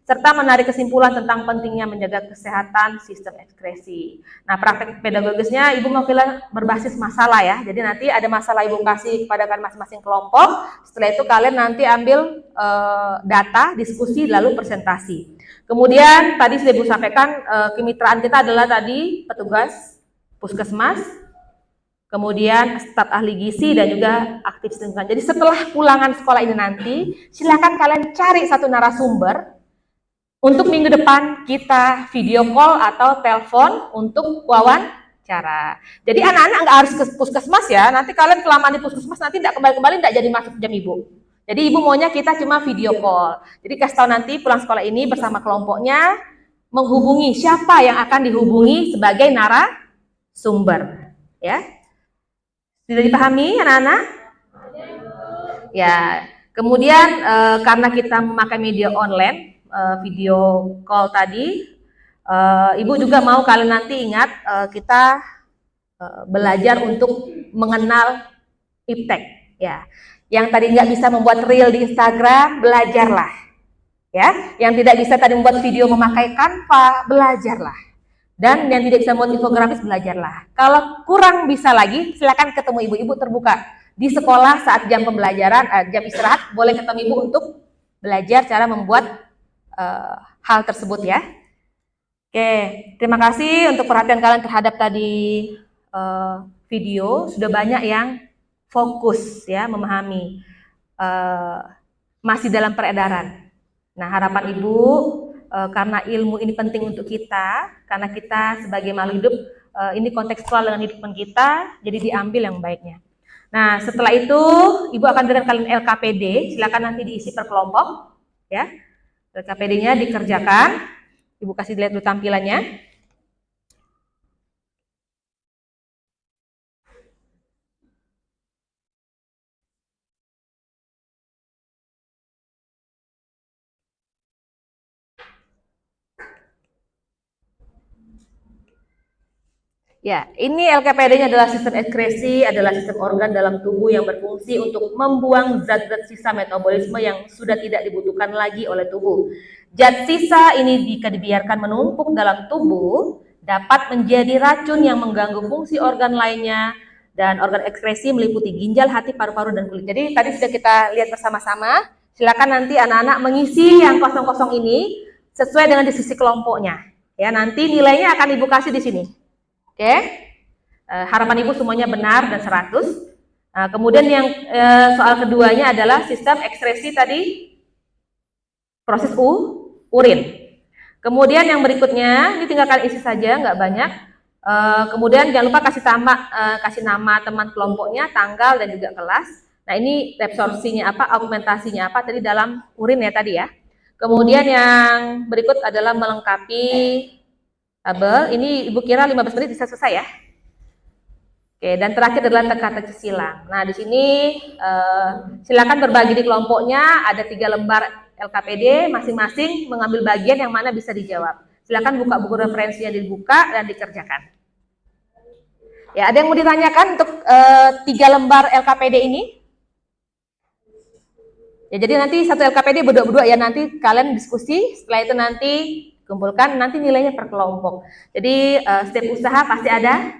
serta menarik kesimpulan tentang pentingnya menjaga kesehatan sistem ekskresi. Nah, praktek pedagogisnya Ibu mau kalian berbasis masalah ya. Jadi nanti ada masalah Ibu kasih kepada kalian masing-masing kelompok. Setelah itu kalian nanti ambil data, diskusi, lalu presentasi. Kemudian tadi sudah Ibu sampaikan kemitraan kita adalah tadi petugas puskesmas, kemudian staf ahli gizi, dan juga aktivis lingkungan. Jadi setelah pulangan sekolah ini nanti, silakan kalian cari satu narasumber. Untuk minggu depan kita video call atau telepon untuk wawancara. Jadi anak-anak nggak harus ke puskesmas ya. Nanti kalian kelamaan di puskesmas nanti tidak kembali-kembali, tidak jadi masuk jam Ibu. Jadi Ibu maunya kita cuma video call. Jadi kasih tahu nanti pulang sekolah ini bersama kelompoknya menghubungi siapa yang akan dihubungi sebagai narasumber. Ya, sudah dipahami anak-anak? Ya. Kemudian karena kita memakai media online, video call tadi, Ibu juga mau kalian nanti ingat kita belajar untuk mengenal iptek ya. Yang tadi nggak bisa membuat reel di Instagram, belajarlah ya. Yang tidak bisa tadi membuat video memakai Canva, belajarlah. Dan yang tidak bisa membuat infografis, belajarlah. Kalau kurang bisa lagi, silakan ketemu Ibu. Ibu terbuka di sekolah saat jam pembelajaran, jam istirahat, boleh ketemu Ibu untuk belajar cara membuat hal tersebut ya. Oke, terima kasih untuk perhatian kalian terhadap tadi video. Sudah banyak yang fokus ya memahami, masih dalam peredaran. Nah, harapan Ibu karena ilmu ini penting untuk kita, karena kita sebagai makhluk hidup ini kontekstual dengan kehidupan kita, jadi diambil yang baiknya. Nah, setelah itu Ibu akan berikan kalian LKPD, silakan nanti diisi per kelompok ya. LKPD-nya dikerjakan. Ibu kasih lihat dulu tampilannya. Ya, ini LKPD-nya adalah sistem ekskresi, adalah sistem organ dalam tubuh yang berfungsi untuk membuang zat-zat sisa metabolisme yang sudah tidak dibutuhkan lagi oleh tubuh. Zat sisa ini jika dibiarkan menumpuk dalam tubuh, dapat menjadi racun yang mengganggu fungsi organ lainnya, dan organ ekskresi meliputi ginjal, hati, paru-paru, dan kulit. Jadi tadi sudah kita lihat bersama-sama, silakan nanti anak-anak mengisi yang kosong-kosong ini sesuai dengan divisi kelompoknya. Ya, nanti nilainya akan Ibu kasih di sini. Oke, harapan Ibu semuanya benar dan 100. Nah, kemudian yang soal keduanya adalah sistem ekskresi tadi, proses urin. Kemudian yang berikutnya, ini tinggal kalian isi saja, nggak banyak. Kemudian jangan lupa kasih nama teman kelompoknya, tanggal, dan juga kelas. Nah, ini reabsorpsinya apa, augmentasinya apa tadi dalam urin ya tadi ya. Kemudian yang berikut adalah melengkapi tabel. Ini Ibu kira 15 menit bisa selesai ya. Oke, dan terakhir adalah teka-teki silang. Nah, di sini silakan berbagi di kelompoknya, ada 3 lembar LKPD, masing-masing mengambil bagian yang mana bisa dijawab. Silakan buka buku referensinya, dibuka dan dikerjakan. Ya, ada yang mau ditanyakan untuk 3 lembar LKPD ini? Ya, jadi nanti satu LKPD berdua-berdua ya, nanti kalian diskusi, setelah itu nanti kumpulkan, nanti nilainya per kelompok. Jadi setiap usaha pasti ada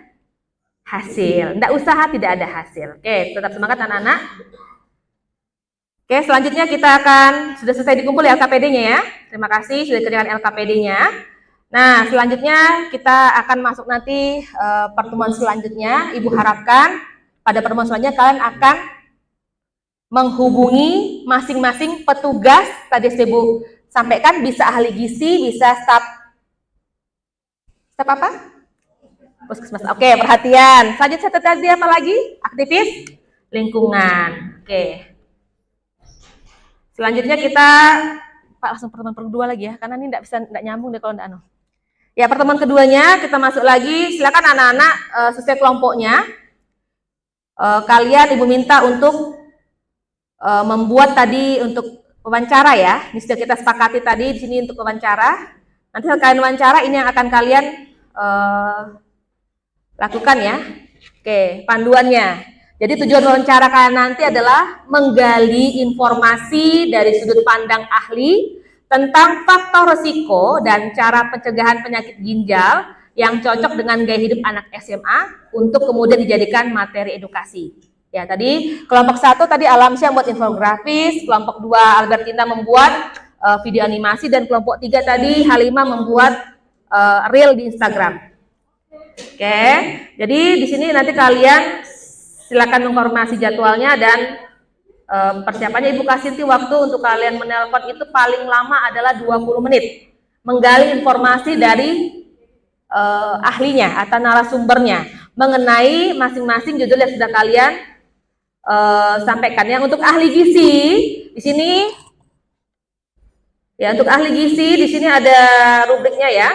hasil. Tidak usaha tidak ada hasil. Oke, tetap semangat anak-anak. Oke, selanjutnya kita akan, sudah selesai dikumpul ya LKPD-nya ya. Terima kasih sudah dikerjakan LKPD-nya. Nah, selanjutnya kita akan masuk nanti pertemuan selanjutnya. Ibu harapkan pada pertemuan selanjutnya kalian akan menghubungi masing-masing petugas, tadi Ibu sampaikan, bisa ahli gizi, bisa staf apa? Puskesmas. Oke, perhatian. Selanjutnya tadi apa lagi? Aktivis lingkungan. Oke. Selanjutnya kita Pak langsung pertemuan kedua lagi ya, karena ini tidak nyambung deh kalau tidak Ya, pertemuan keduanya kita masuk lagi. Silakan anak-anak sesuai kelompoknya. Kalian Ibu minta untuk membuat tadi untuk wawancara ya. Ini sudah kita sepakati tadi di sini untuk wawancara. Nanti kalian wawancara, ini yang akan kalian lakukan ya. Oke, panduannya. Jadi tujuan wawancara kalian nanti adalah menggali informasi dari sudut pandang ahli tentang faktor risiko dan cara pencegahan penyakit ginjal yang cocok dengan gaya hidup anak SMA untuk kemudian dijadikan materi edukasi. Ya, tadi kelompok 1 tadi Alamsyah membuat infografis, kelompok 2 Albertina membuat video animasi, dan kelompok 3 tadi Halimah membuat reel di Instagram. Oke, jadi di sini nanti kalian silakan informasi jadwalnya dan persiapannya. Ibu kasih nanti waktu untuk kalian menelpon itu paling lama adalah 20 menit. Menggali informasi dari ahlinya atau narasumbernya mengenai masing-masing judul yang sudah kalian sampaikan. Yang untuk ahli gizi di sini ya, untuk ahli gizi di sini ada rubriknya ya.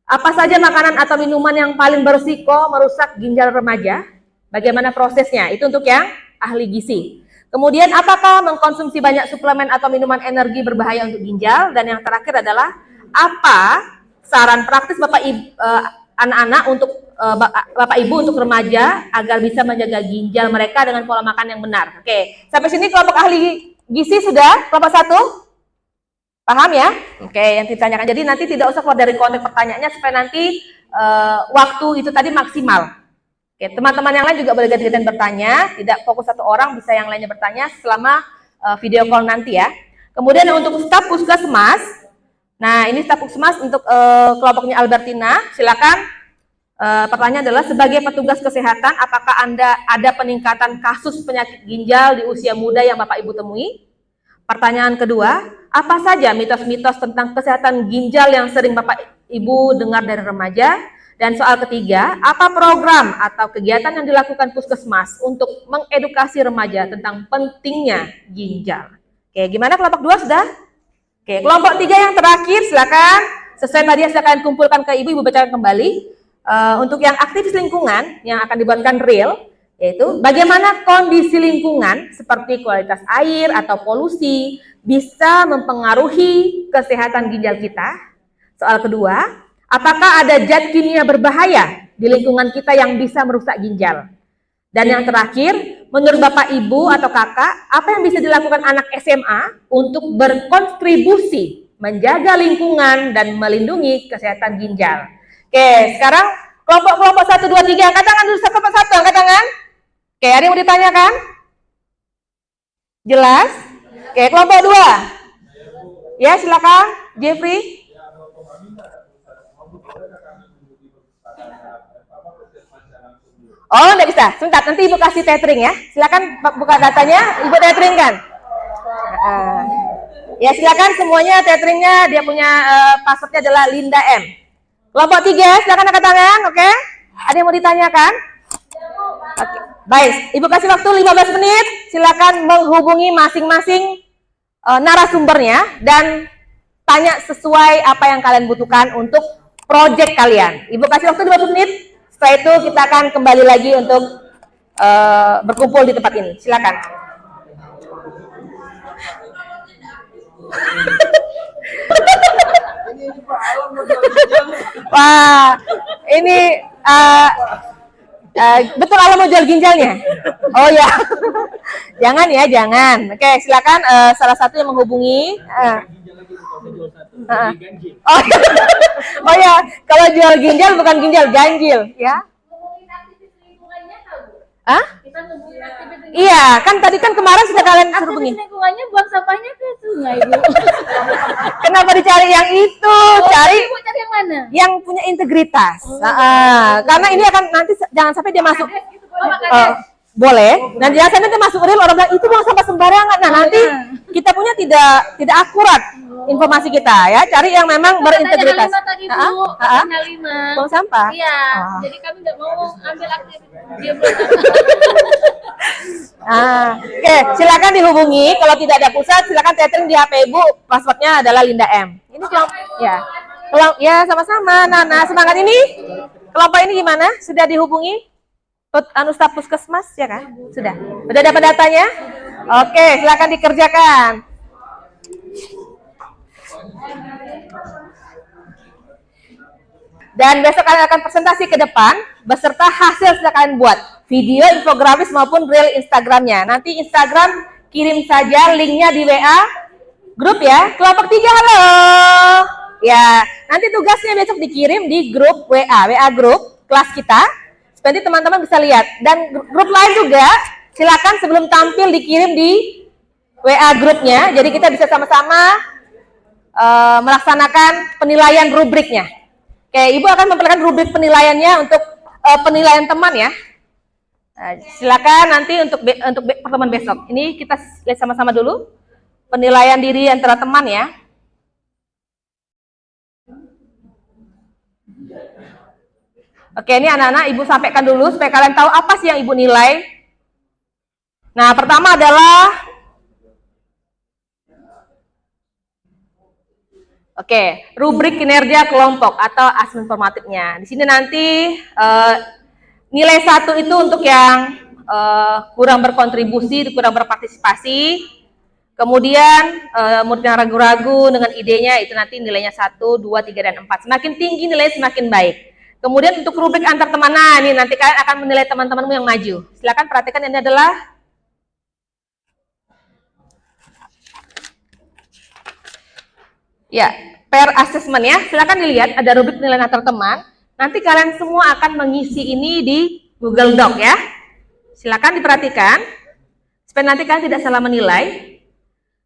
Apa saja makanan atau minuman yang paling berisiko merusak ginjal remaja? Bagaimana prosesnya? Itu untuk yang ahli gizi. Kemudian apakah mengkonsumsi banyak suplemen atau minuman energi berbahaya untuk ginjal? Dan yang terakhir adalah apa saran praktis Bapak Ibu anak-anak untuk Bapak Ibu untuk remaja agar bisa menjaga ginjal mereka dengan pola makan yang benar. Oke, sampai sini kelompok ahli gizi sudah? Kelompok 1? Paham ya? Oke, yang ditanyakan. Jadi nanti tidak usah keluar dari konteks pertanyaannya supaya nanti waktu itu tadi maksimal. Oke, teman-teman yang lain juga boleh ganti-gantian bertanya, tidak fokus satu orang, bisa yang lainnya bertanya selama video call nanti ya. Kemudian untuk staf puskesmas, nah ini staf puskesmas untuk kelompoknya Albertina, silakan. Pertanyaan adalah sebagai petugas kesehatan, apakah Anda ada peningkatan kasus penyakit ginjal di usia muda yang Bapak Ibu temui? Pertanyaan kedua, apa saja mitos-mitos tentang kesehatan ginjal yang sering Bapak Ibu dengar dari remaja? Dan soal ketiga, apa program atau kegiatan yang dilakukan puskesmas untuk mengedukasi remaja tentang pentingnya ginjal? Oke, gimana kelompok 2 sudah? Oke, kelompok 3 yang terakhir silakan. Sesuai tadi silakan kumpulkan ke Ibu bacakan kembali. Untuk yang aktivis lingkungan yang akan dibuatkan real, yaitu bagaimana kondisi lingkungan seperti kualitas air atau polusi bisa mempengaruhi kesehatan ginjal kita. Soal kedua, apakah ada zat kimia berbahaya di lingkungan kita yang bisa merusak ginjal? Dan yang terakhir, menurut Bapak, Ibu, atau Kakak, apa yang bisa dilakukan anak SMA untuk berkontribusi menjaga lingkungan dan melindungi kesehatan ginjal? Oke, sekarang kelompok 1, 2, 3, angkat tangan dulu, kelompok 1, angkat tangan. Oke, ada yang mau ditanyakan? Jelas? Oke, kelompok 2. Ya, silakan, Jeffrey. Oh, enggak bisa. Sebentar, nanti Ibu kasih tethering ya. Silakan buka datanya, Ibu tethering kan. Ya, silakan semuanya tetheringnya, dia punya passwordnya adalah Linda M. Kelompok 3, silakan angkat tangan, oke? Ada yang mau ditanyakan? Oke, baik. Ibu kasih waktu 15 menit. Silakan menghubungi masing-masing narasumbernya dan tanya sesuai apa yang kalian butuhkan untuk proyek kalian. Ibu kasih waktu 15 menit. Setelah itu kita akan kembali lagi untuk berkumpul di tempat ini. Silakan. Wah, ini betul Alam mau jual ginjalnya? Oh ya, jangan ya, jangan. Oke, silakan salah satu yang menghubungi. Oh ya, kalau jual ginjal bukan ginjal, ganjil, ya. Hah? Iya, kan tadi kan kemarin sudah kalian suruh hubungi. Lingkungannya buang sampahnya ke sungai, Bu. Kenapa dicari yang itu? Cari Cari yang mana? yang punya integritas. Karena ini akan nanti jangan sampai dia masuk. Boleh. Dan jangan sampai dia masuk real orang bilang itu buang sampah sembarangan. Nah, nanti kita punya tidak akurat informasi kita ya. Cari yang memang berintegritas. Tadi, Bu. Tanya 5. Buang sampah. Iya. Jadi kami nggak mau ambil aktif. Oke, silakan dihubungi. Kalau tidak ada pusat, silakan tethering di HP Ibu. Passwordnya adalah Linda M. Ini kelompok ya. Ya sama-sama. Nana, semangat ini. Kelompok ini gimana? Sudah dihubungi? Staf puskesmas ya kan? Sudah. Sudah dapat datanya? Oke, silakan dikerjakan. Dan besok kalian akan presentasi ke depan beserta hasil yang kalian buat, video, infografis maupun reel Instagramnya. Nanti Instagram kirim saja linknya di WA grup ya. Kelompok 3 halo. Ya, nanti tugasnya besok dikirim di grup WA grup kelas kita. Supaya nanti teman-teman bisa lihat. Dan grup lain juga silakan sebelum tampil dikirim di WA grupnya. Jadi kita bisa sama-sama melaksanakan penilaian rubriknya. Oke, Ibu akan memperlihatkan rubrik penilaiannya untuk penilaian teman ya. Silakan nanti untuk pertemuan besok. Ini kita lihat sama-sama dulu penilaian diri antara teman ya. Oke, ini anak-anak Ibu sampaikan dulu supaya kalian tahu apa sih yang Ibu nilai. Nah, pertama adalah rubrik kinerja kelompok atau asesmen formatifnya. Di sini nanti nilai 1 itu untuk yang kurang berkontribusi, kurang berpartisipasi. Kemudian murid yang ragu-ragu dengan idenya itu nanti nilainya 1, 2, 3, dan 4. Semakin tinggi nilai semakin baik. Kemudian untuk rubrik antar teman, nah ini nanti kalian akan menilai teman-temanmu yang maju. Silakan perhatikan ini adalah ya, pair assessment ya. Silakan dilihat ada rubrik penilaian antar teman. Nanti kalian semua akan mengisi ini di Google Doc ya. Silakan diperhatikan supaya nanti kalian tidak salah menilai.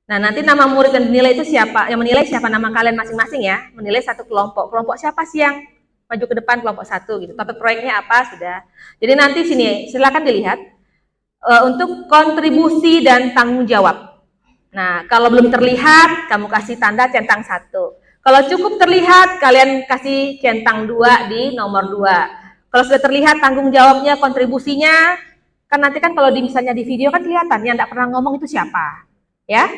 Nah, nanti nama murid yang dinilai itu siapa? Yang menilai siapa? Nama kalian masing-masing ya. Menilai satu kelompok. Kelompok siapa sih yang maju ke depan? Kelompok satu gitu. Topik proyeknya apa? Sudah. Jadi nanti sini silakan dilihat untuk kontribusi dan tanggung jawab. Nah, kalau belum terlihat, kamu kasih tanda centang 1. Kalau cukup terlihat, kalian kasih centang 2 di nomor 2. Kalau sudah terlihat tanggung jawabnya, kontribusinya, kan nanti kan kalau misalnya di video kan kelihatan yang tidak pernah ngomong itu siapa. Ya.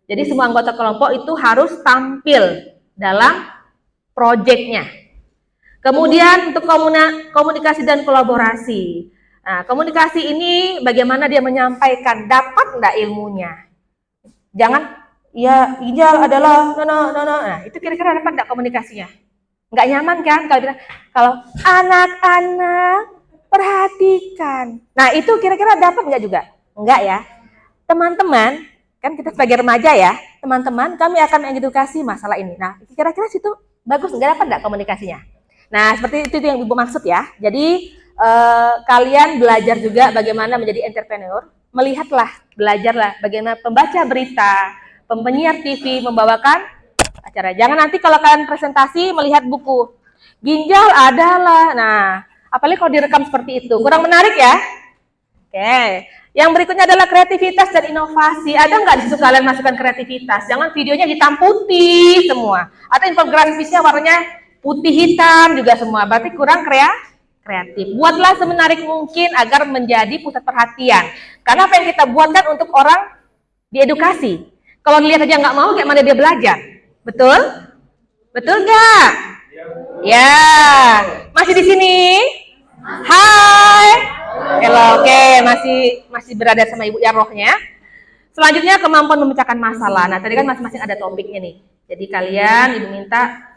Jadi semua anggota kelompok itu harus tampil dalam proyeknya. Kemudian untuk komunikasi dan kolaborasi. Nah, komunikasi ini bagaimana dia menyampaikan, dapat enggak ilmunya? Jangan, ya Ijal adalah, nah itu kira-kira dapat enggak komunikasinya? Enggak nyaman kan kalau bilang, kalau anak-anak perhatikan. Nah itu kira-kira dapat enggak juga? Enggak ya. Teman-teman, kan kita sebagai remaja ya, teman-teman kami akan mengedukasi masalah ini. Nah kira-kira situ bagus enggak, dapat enggak komunikasinya? Nah seperti itu yang Ibu maksud ya. Jadi kalian belajar juga bagaimana menjadi entrepreneur, melihatlah, belajarlah bagaimana pembaca berita, penyiar TV membawakan acara. Jangan nanti kalau kalian presentasi melihat buku, ginjal adalah, nah apalagi kalau direkam seperti itu, kurang menarik ya. Oke, yang berikutnya adalah kreativitas dan inovasi. Ada nggak di situ kalian masukkan kreativitas? Jangan videonya hitam putih semua, atau infografisnya warnanya putih hitam juga semua, berarti kurang kreatif. Buatlah semenarik mungkin agar menjadi pusat perhatian. Karena apa yang kita buat kan untuk orang diedukasi. Kalau dilihat aja nggak mau, kayak mana dia belajar? Betul? Betul nggak? Ya, masih di sini? Hai. Halo, oke, masih berada sama Ibu ya rohnya. Selanjutnya kemampuan memecahkan masalah. Nah, tadi kan masing-masing ada topiknya nih. Jadi kalian Ibu minta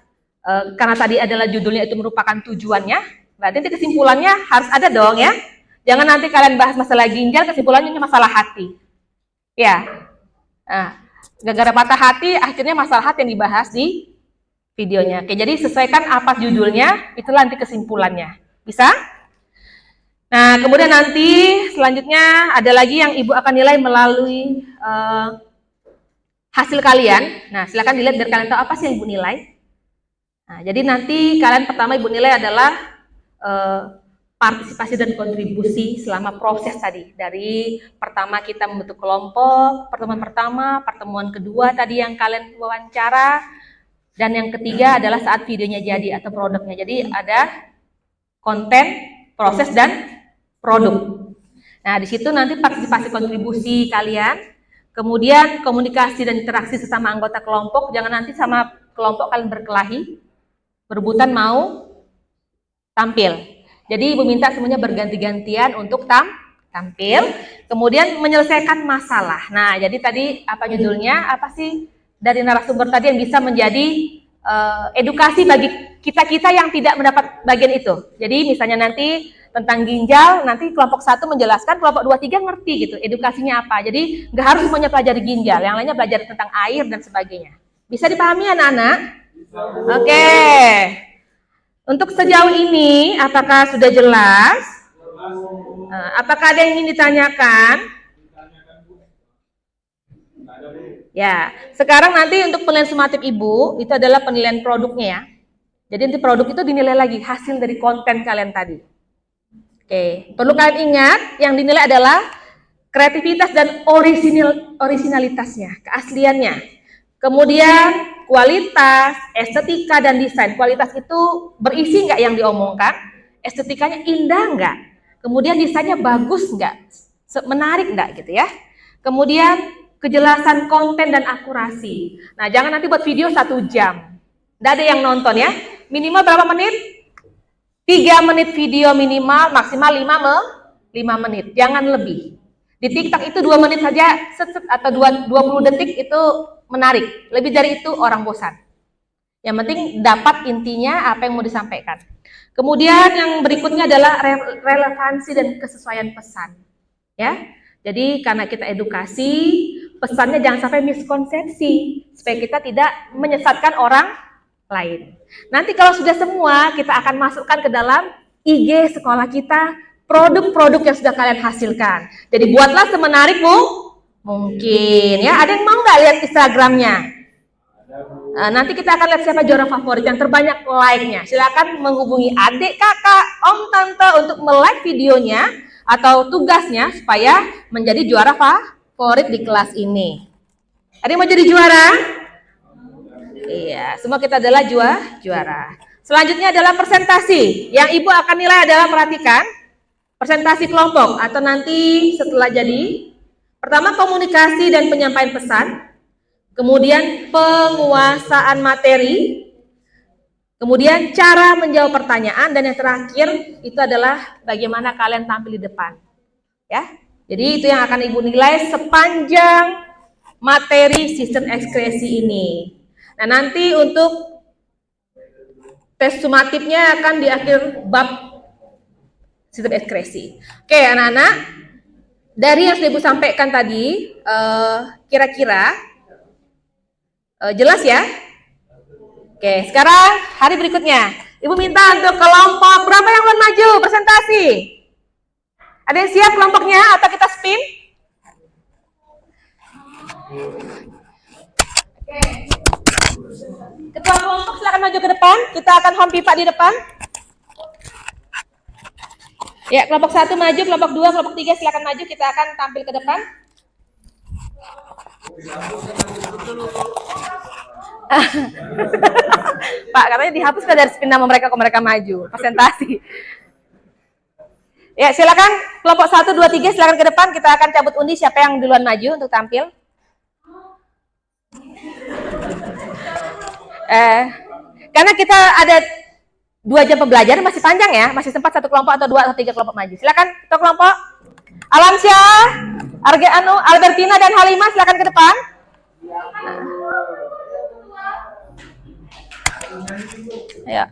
karena tadi adalah judulnya itu merupakan tujuannya, berarti nanti kesimpulannya harus ada dong ya. Jangan nanti kalian bahas masalah ginjal, kesimpulannya masalah hati. Ya. Nah, gara-gara patah hati, akhirnya masalah hati yang dibahas di videonya. Oke, jadi sesuaikan apa judulnya, itulah nanti kesimpulannya. Bisa? Nah, kemudian nanti selanjutnya ada lagi yang Ibu akan nilai melalui hasil kalian. Nah, silakan dilihat biar kalian tahu apa sih yang Ibu nilai. Nah, jadi nanti kalian pertama Ibu nilai adalah partisipasi dan kontribusi selama proses tadi. Dari pertama kita membentuk kelompok, pertemuan pertama, pertemuan kedua tadi yang kalian wawancara, dan yang ketiga adalah saat videonya jadi atau produknya. Jadi ada konten, proses, dan produk. Nah, di situ nanti partisipasi kontribusi kalian, kemudian komunikasi dan interaksi sesama anggota kelompok. Jangan nanti sama kelompok kalian berkelahi, berebutan mau tampil. Jadi Ibu minta semuanya berganti-gantian untuk tampil, kemudian menyelesaikan masalah. Nah, jadi tadi apa judulnya? Apa sih dari narasumber tadi yang bisa menjadi edukasi bagi kita-kita yang tidak mendapat bagian itu. Jadi misalnya nanti tentang ginjal, nanti kelompok 1 menjelaskan, kelompok 2, 3 ngerti gitu, edukasinya apa. Jadi nggak harus semuanya pelajari ginjal, yang lainnya belajar tentang air dan sebagainya. Bisa dipahami anak-anak? Oke. Untuk sejauh ini, apakah sudah jelas? Apakah ada yang ingin ditanyakan? Ya, sekarang nanti untuk penilaian sumatif Ibu, itu adalah penilaian produknya ya. Jadi nanti produk itu dinilai lagi, hasil dari konten kalian tadi. Oke, perlu kalian ingat, yang dinilai adalah kreativitas dan originalitasnya, keasliannya. Kemudian kualitas, estetika, dan desain. Kualitas itu berisi nggak yang diomongkan, estetikanya indah nggak, kemudian desainnya bagus nggak, menarik nggak gitu ya. Kemudian kejelasan konten dan akurasi. Nah, jangan nanti buat video 1 jam. Nggak ada yang nonton ya. Minimal berapa menit? 3 menit video minimal, maksimal 5 menit. Jangan lebih. Di TikTok itu 2 menit saja, atau 20 detik itu menarik. Lebih dari itu orang bosan. Yang penting dapat intinya apa yang mau disampaikan. Kemudian yang berikutnya adalah relevansi dan kesesuaian pesan. Ya. Jadi karena kita edukasi, pesannya jangan sampai miskonsepsi, supaya kita tidak menyesatkan orang lain. Nanti kalau sudah semua, kita akan masukkan ke dalam IG sekolah kita, produk-produk yang sudah kalian hasilkan. Jadi buatlah semenarik Mungkin ya. Ada yang mau nggak lihat Instagramnya? Nanti kita akan lihat siapa juara favorit yang terbanyak like-nya. Silakan menghubungi adik, kakak, om, tante untuk like videonya atau tugasnya supaya menjadi juara favorit di kelas ini. Ada yang mau jadi juara? Iya, semua kita adalah juara. Selanjutnya adalah presentasi. Yang ibu akan nilai adalah, perhatikan, presentasi kelompok atau nanti setelah jadi. Pertama, komunikasi dan penyampaian pesan. Kemudian penguasaan materi, kemudian cara menjawab pertanyaan, dan yang terakhir itu adalah bagaimana kalian tampil di depan. Ya, jadi itu yang akan ibu nilai sepanjang materi sistem ekspresi ini. Nah, nanti untuk tes sumatifnya akan di akhir bab sistem ekspresi. Oke, anak-anak, dari yang sudah ibu sampaikan tadi, kira-kira jelas ya? Oke, sekarang hari berikutnya. Ibu minta untuk kelompok berapa yang belum maju presentasi? Ada yang siap kelompoknya atau kita spin? Oke. Ketua kelompok silakan maju ke depan. Kita akan home pipa di depan. Ya, kelompok 1 maju, kelompok 2, kelompok 3 silakan maju. Kita akan tampil ke depan. Pak, katanya dihapus dari spin nama mereka kalau mereka maju presentasi. Ya, silakan kelompok 1, 2, 3 silakan ke depan. Kita akan cabut undi siapa yang duluan maju untuk tampil. Karena kita ada 2 jam pembelajaran, masih panjang ya, masih sempat 1 kelompok atau 2 atau 3 kelompok maju. Silakan ketua kelompok Alamsyah, Albertina dan Halimah silakan ke depan. Ayo.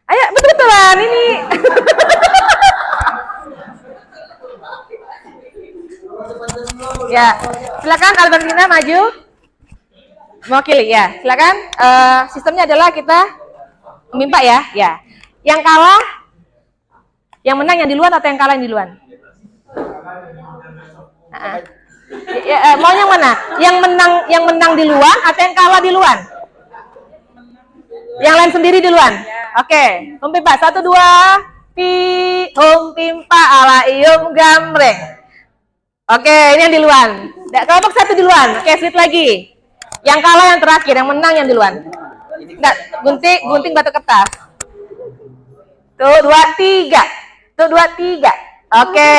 Ayo, betul-betulan ini. Ya, silakan Albertina maju. Mewakili ya. Silakan. Sistemnya adalah kita memimpa ya. Ya. Yang kalah, yang menang yang duluan atau yang kalah yang duluan? Mau yang mana? Yang menang di luar atau yang kalah di luar? Yang lain sendiri duluan. Oke, humpimpa 1 2 humpimpa ala ium gamreng. Oke, ini yang duluan. Kelompok 1 duluan. Oke, slip lagi. Yang kalah yang terakhir, yang menang yang duluan. Enggak, gunting batu kertas. Tuh 2 3. Tuh 2 3. Oke.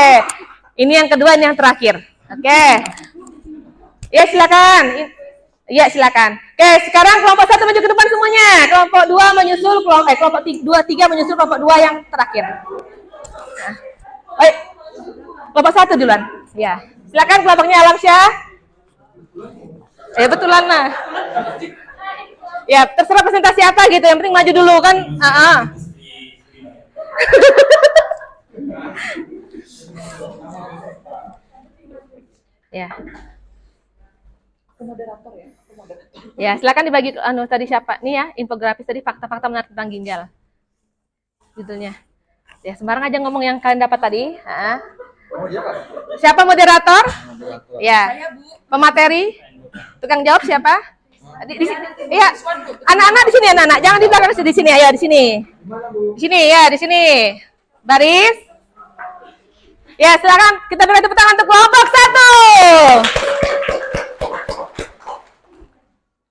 Ini yang kedua, ini yang terakhir. Oke. Ya, silakan. Iya, silakan. Oke, sekarang kelompok 1 maju ke depan semuanya. Kelompok 2 menyusul kelompok 2 3 menyusul kelompok 2 yang terakhir. Nah. Kelompok 1 duluan. Ya. Silakan kelompoknya Alamsyah. Betulan mah. Ya, terserah presentasi apa gitu, yang penting maju dulu kan. Ya. Ya, silakan dibagi tadi siapa? Nih ya, infografis tadi fakta-fakta menarik tentang ginjal. Judulnya. Ya, sembarang aja ngomong yang kalian dapat tadi. Siapa moderator? Ya. Pemateri? Tukang jawab siapa? Di sini. Iya. Anak-anak di sini, anak-anak. Jangan di belakang, di sini. Ayo di sini. Di sini ya, di sini. Baris. Ya, silakan kita beri tepuk tangan untuk kelompok 1.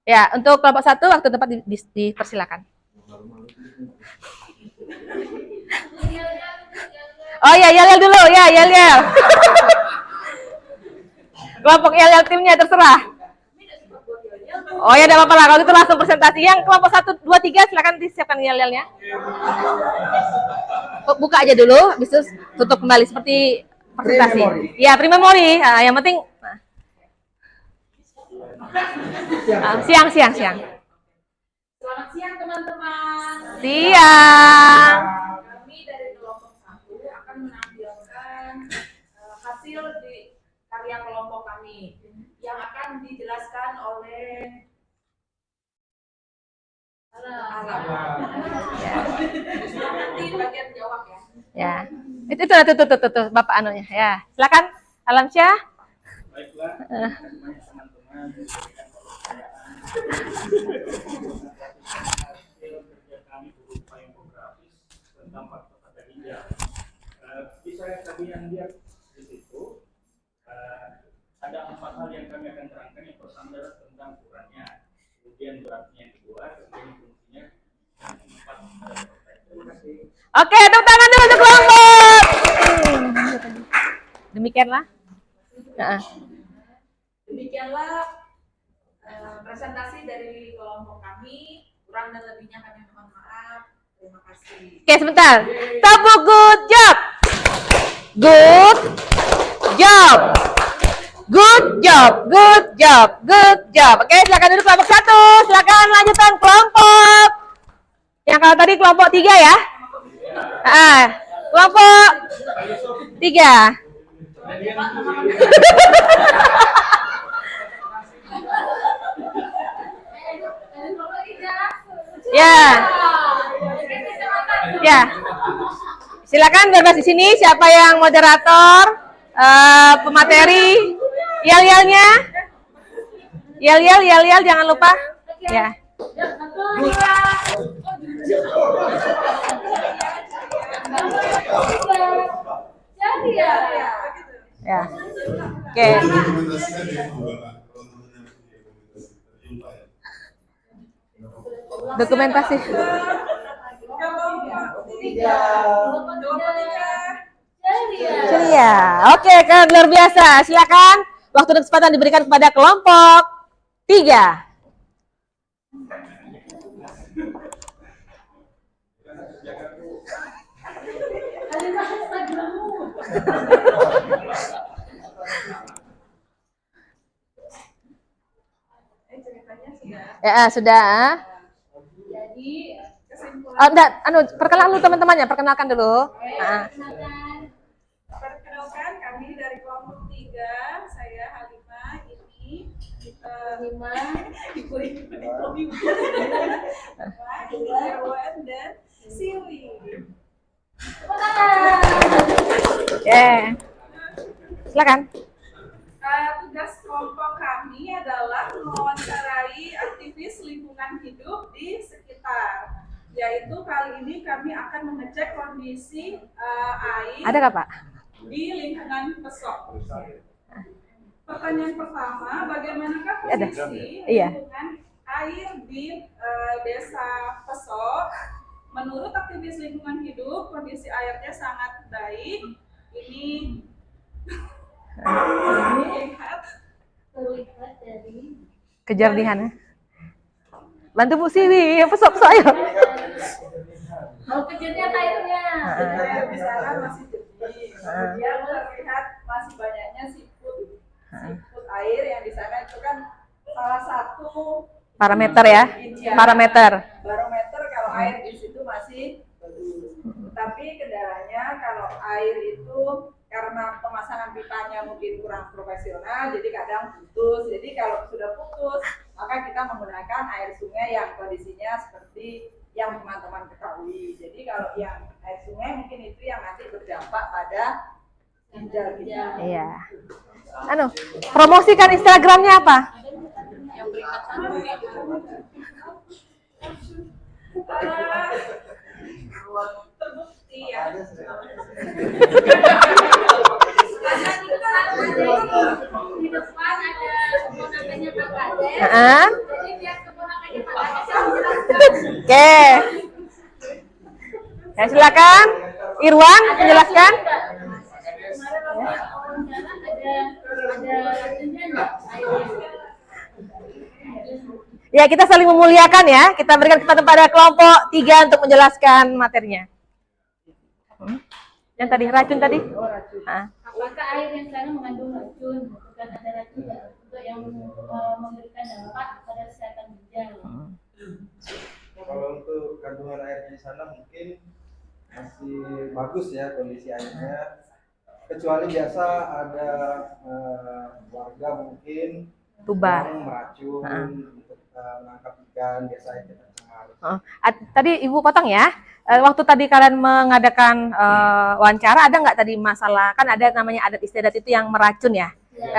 Ya, untuk kelompok 1 waktu tempat dipersilakan. Oh ya, yel dulu ya, yel. Kelompok yel timnya terserah. Oh ya, tidak apa-apa lah, kalau itu langsung presentasi. Yang kelompok 1, 2, 3 silakan disiapkan yel-yelnya. Buka aja dulu, bisa tutup kembali seperti presentasi. Ya, pre-memori. Yang penting siang. Selamat siang teman-teman. Siang. Kami dari kelompok 1 akan menampilkan hasil di karya kelompok kami yang akan dijelaskan oleh Alam. Nanti bagian jawab ya. Ya. Itu Bapak anunya. Ya. Silakan Alam Syah? Baiklah, Eh. semuanya teman-teman diberikan kepercayaan hasil kerja kami berupa infografis tentang faktor kata hijau. Bisa tadi yang lihat di situ ada 4 hal yang kami akan terangkan. Yang pertama adalah tentang ukurannya, kemudian beratnya yang kedua, kemudian fungsinya, yang keempat adalah perspektif. Terima kasih. Oke, tepuk tangan dulu untuk kelompok. Demikianlah. Nah, Demikianlah presentasi dari kelompok kami. Kurang dan lebihnya kami mohon maaf. Terima kasih. oke, sebentar. Tepuk good job. Good job. Good job. Good job. Good job. Oke, silakan duduk kelompok 1. Silakan lanjutkan kelompok. Yang kalau tadi kelompok 3 ya. Kelompok 3. Ya. Ya. Silakan bebas di sini. Siapa yang moderator, pemateri, yel-yelnya, yel-yel, jangan lupa. Ya. Ya. Oke. Dokumentasi. Ceria. Oke, kan luar biasa. Silakan. Waktu dan kesempatan diberikan kepada kelompok 3. Ya, sudah. Jadi kesimpulan Enggak, perkenalan dulu teman-temannya, perkenalkan dulu. perkenalkan kami dari kelompok 3. Saya Halimah, ini Ibu Irwan dan Siwi. Silakan. Tugas kelompok kami adalah mewawancarai aktivis lingkungan hidup di sekitar. Yaitu kali ini kami akan mengecek kondisi air Ada nggak, Pak? di lingkungan Pesok. Pertanyaan pertama, bagaimanakah Ada. kondisi Iya. lingkungan air di desa Pesok? Menurut aktivis lingkungan hidup, kondisi airnya sangat baik. Ini terlihat dari Kejernihannya. Bantu Bu Siwi, pesok ayo. mau kejernya airnya. Air di sana masih jernih. Kemudian terlihat masih banyaknya siput air yang di sana itu kan salah satu Parameter ya. Parameter. barometer kalau air di situ masih bagus. Tapi kendalanya kalau air itu karena pemasangan pipanya mungkin kurang profesional, jadi kadang putus. Jadi kalau sudah putus, maka kita menggunakan air sungai yang kondisinya seperti yang teman-teman ketahui. Jadi kalau yang air sungai mungkin itu yang nanti berdampak pada ginjal kita. Iya. Promosikan Instagramnya apa? Yang peringkat 1. Terbukti ya. Di depan ada keponakannya Pak Kades. Jadi biar keponakannya Pak Kades yang menjelaskan. Oke. Ya, silakan. Irwan menjelaskan. Kemarin wawancara ada racunnya nggak airnya? Ya, kita saling memuliakan ya. Kita berikan kesempatan pada kelompok 3 untuk menjelaskan materinya. Yang tadi racun tadi? Apakah air yang sekarang mengandung racun? Bukan ada racun untuk yang memberikan dampak pada kesehatan ginjal. Kalau untuk kandungan airnya di sana mungkin masih bagus ya kondisi airnya. Kecuali biasa ada warga mungkin Tuba. yang meracun untuk menangkap ikan, biasanya kita cemar. Tadi Ibu potong ya. waktu tadi kalian mengadakan wawancara, ada nggak tadi masalah, kan ada namanya adat istiadat itu yang meracun ya?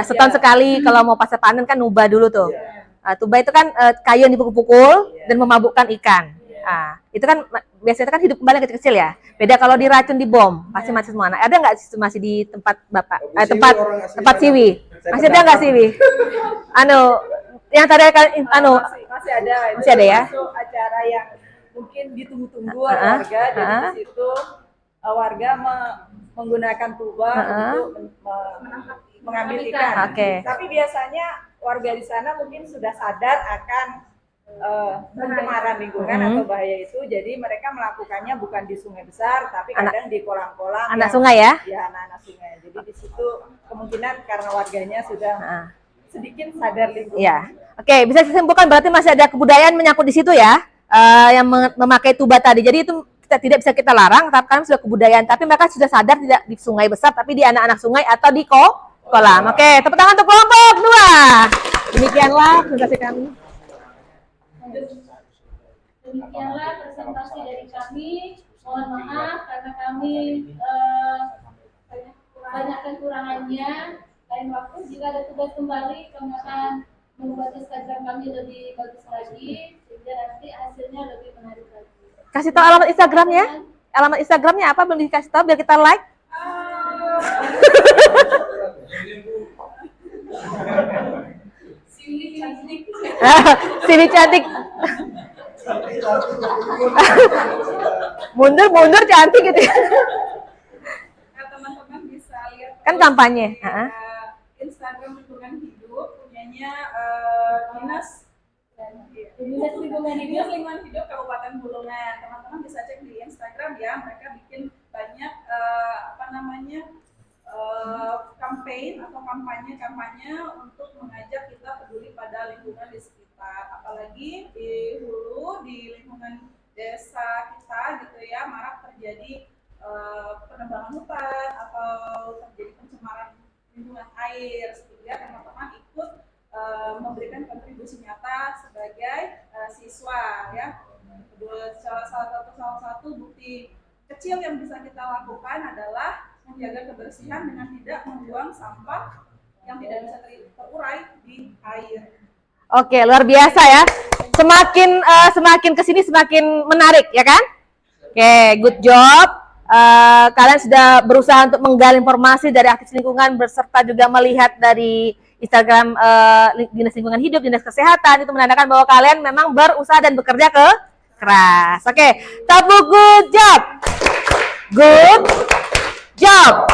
Setahun sekali kalau mau pasca panen kan nubah dulu tuh. Tuba itu kan kayu yang dipukul-pukul dan memabukkan ikan. Itu kan biasanya kan hidup kembali kecil-kecil ya. Beda kalau diracun di bom, pasti masih semua anak. Ada nggak masih di tempat Bapak? Tempat Siwi. Masih ada nggak Siwi? Yang tadi kan masih ada. Masih ada ya? Itu acara yang mungkin ditunggu-tunggu oleh warga. Jadi di situ warga menggunakan tuba untuk mengambil ikan. Oke. Tapi biasanya warga di sana mungkin sudah sadar akan pencemaran lingkungan atau bahaya itu, jadi mereka melakukannya bukan di sungai besar, tapi kadang di kolam-kolam. Anak sungai ya? Ya, anak-anak sungai. Jadi di situ kemungkinan karena warganya sudah sedikit sadar lingkungan. Iya. Oke, bisa disimpulkan berarti masih ada kebudayaan menyangkut di situ ya, yang memakai tuba tadi. Jadi itu tidak bisa kita larang, tapi karena sudah kebudayaan. Tapi mereka sudah sadar tidak di sungai besar, tapi di anak-anak sungai atau di kolam. Oke, tepuk tangan untuk kelompok 2. Demikianlah presentasi kami. Demikianlah presentasi dari kami. Mohon maaf karena kami banyak kekurangannya. Lain waktu jika ada tugas kembali, kami akan membuat Instagram kami lebih bagus lagi sehingga nanti hasilnya lebih menarik lagi. Kasih tahu alamat Instagramnya. Alamat Instagramnya apa, belum dikasih tahu biar kita like. Siwi cantik. mundur cantik gitu ya. Nah, teman-teman bisa lihat Kan kampanye. Instagram lingkungan hidup punyanya Dinas Lingkungan Hidup Kabupaten Bulungan. Teman-teman bisa cek di Instagram ya, mereka bikin banyak campaign atau kampanye untuk mengajak kita peduli pada lingkungan di sekitar, apalagi di hulu, di lingkungan desa kita gitu ya, marak terjadi penebangan hutan atau terjadi pencemaran lingkungan air, sehingga teman-teman ikut memberikan kontribusi nyata sebagai siswa ya. Salah satu bukti kecil yang bisa kita lakukan adalah menjaga kebersihan dengan tidak membuang sampah yang tidak bisa terurai di air. Oke, luar biasa ya. Semakin kesini semakin menarik ya kan? Oke, good job. Kalian sudah berusaha untuk menggali informasi dari aktivis lingkungan beserta juga melihat dari Instagram Dinas Lingkungan Hidup, Dinas Kesehatan, itu menandakan bahwa kalian memang berusaha dan bekerja keras. Oke, tepuk good job. Good job.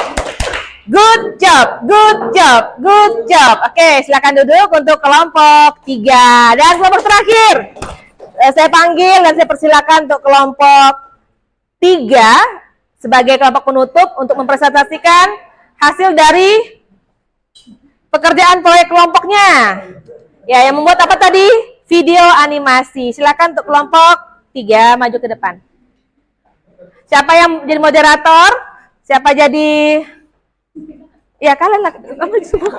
Good job. Good job. Good job. Oke, silakan duduk untuk kelompok 3 dan kelompok terakhir. Saya panggil dan saya persilakan untuk kelompok 3 sebagai kelompok penutup untuk mempresentasikan hasil dari pekerjaan proyek kelompoknya. Ya, yang membuat apa tadi? Video animasi. Silakan untuk kelompok 3 maju ke depan. Siapa yang jadi moderator? Siapa jadi? Ya, kalian lah. Semua.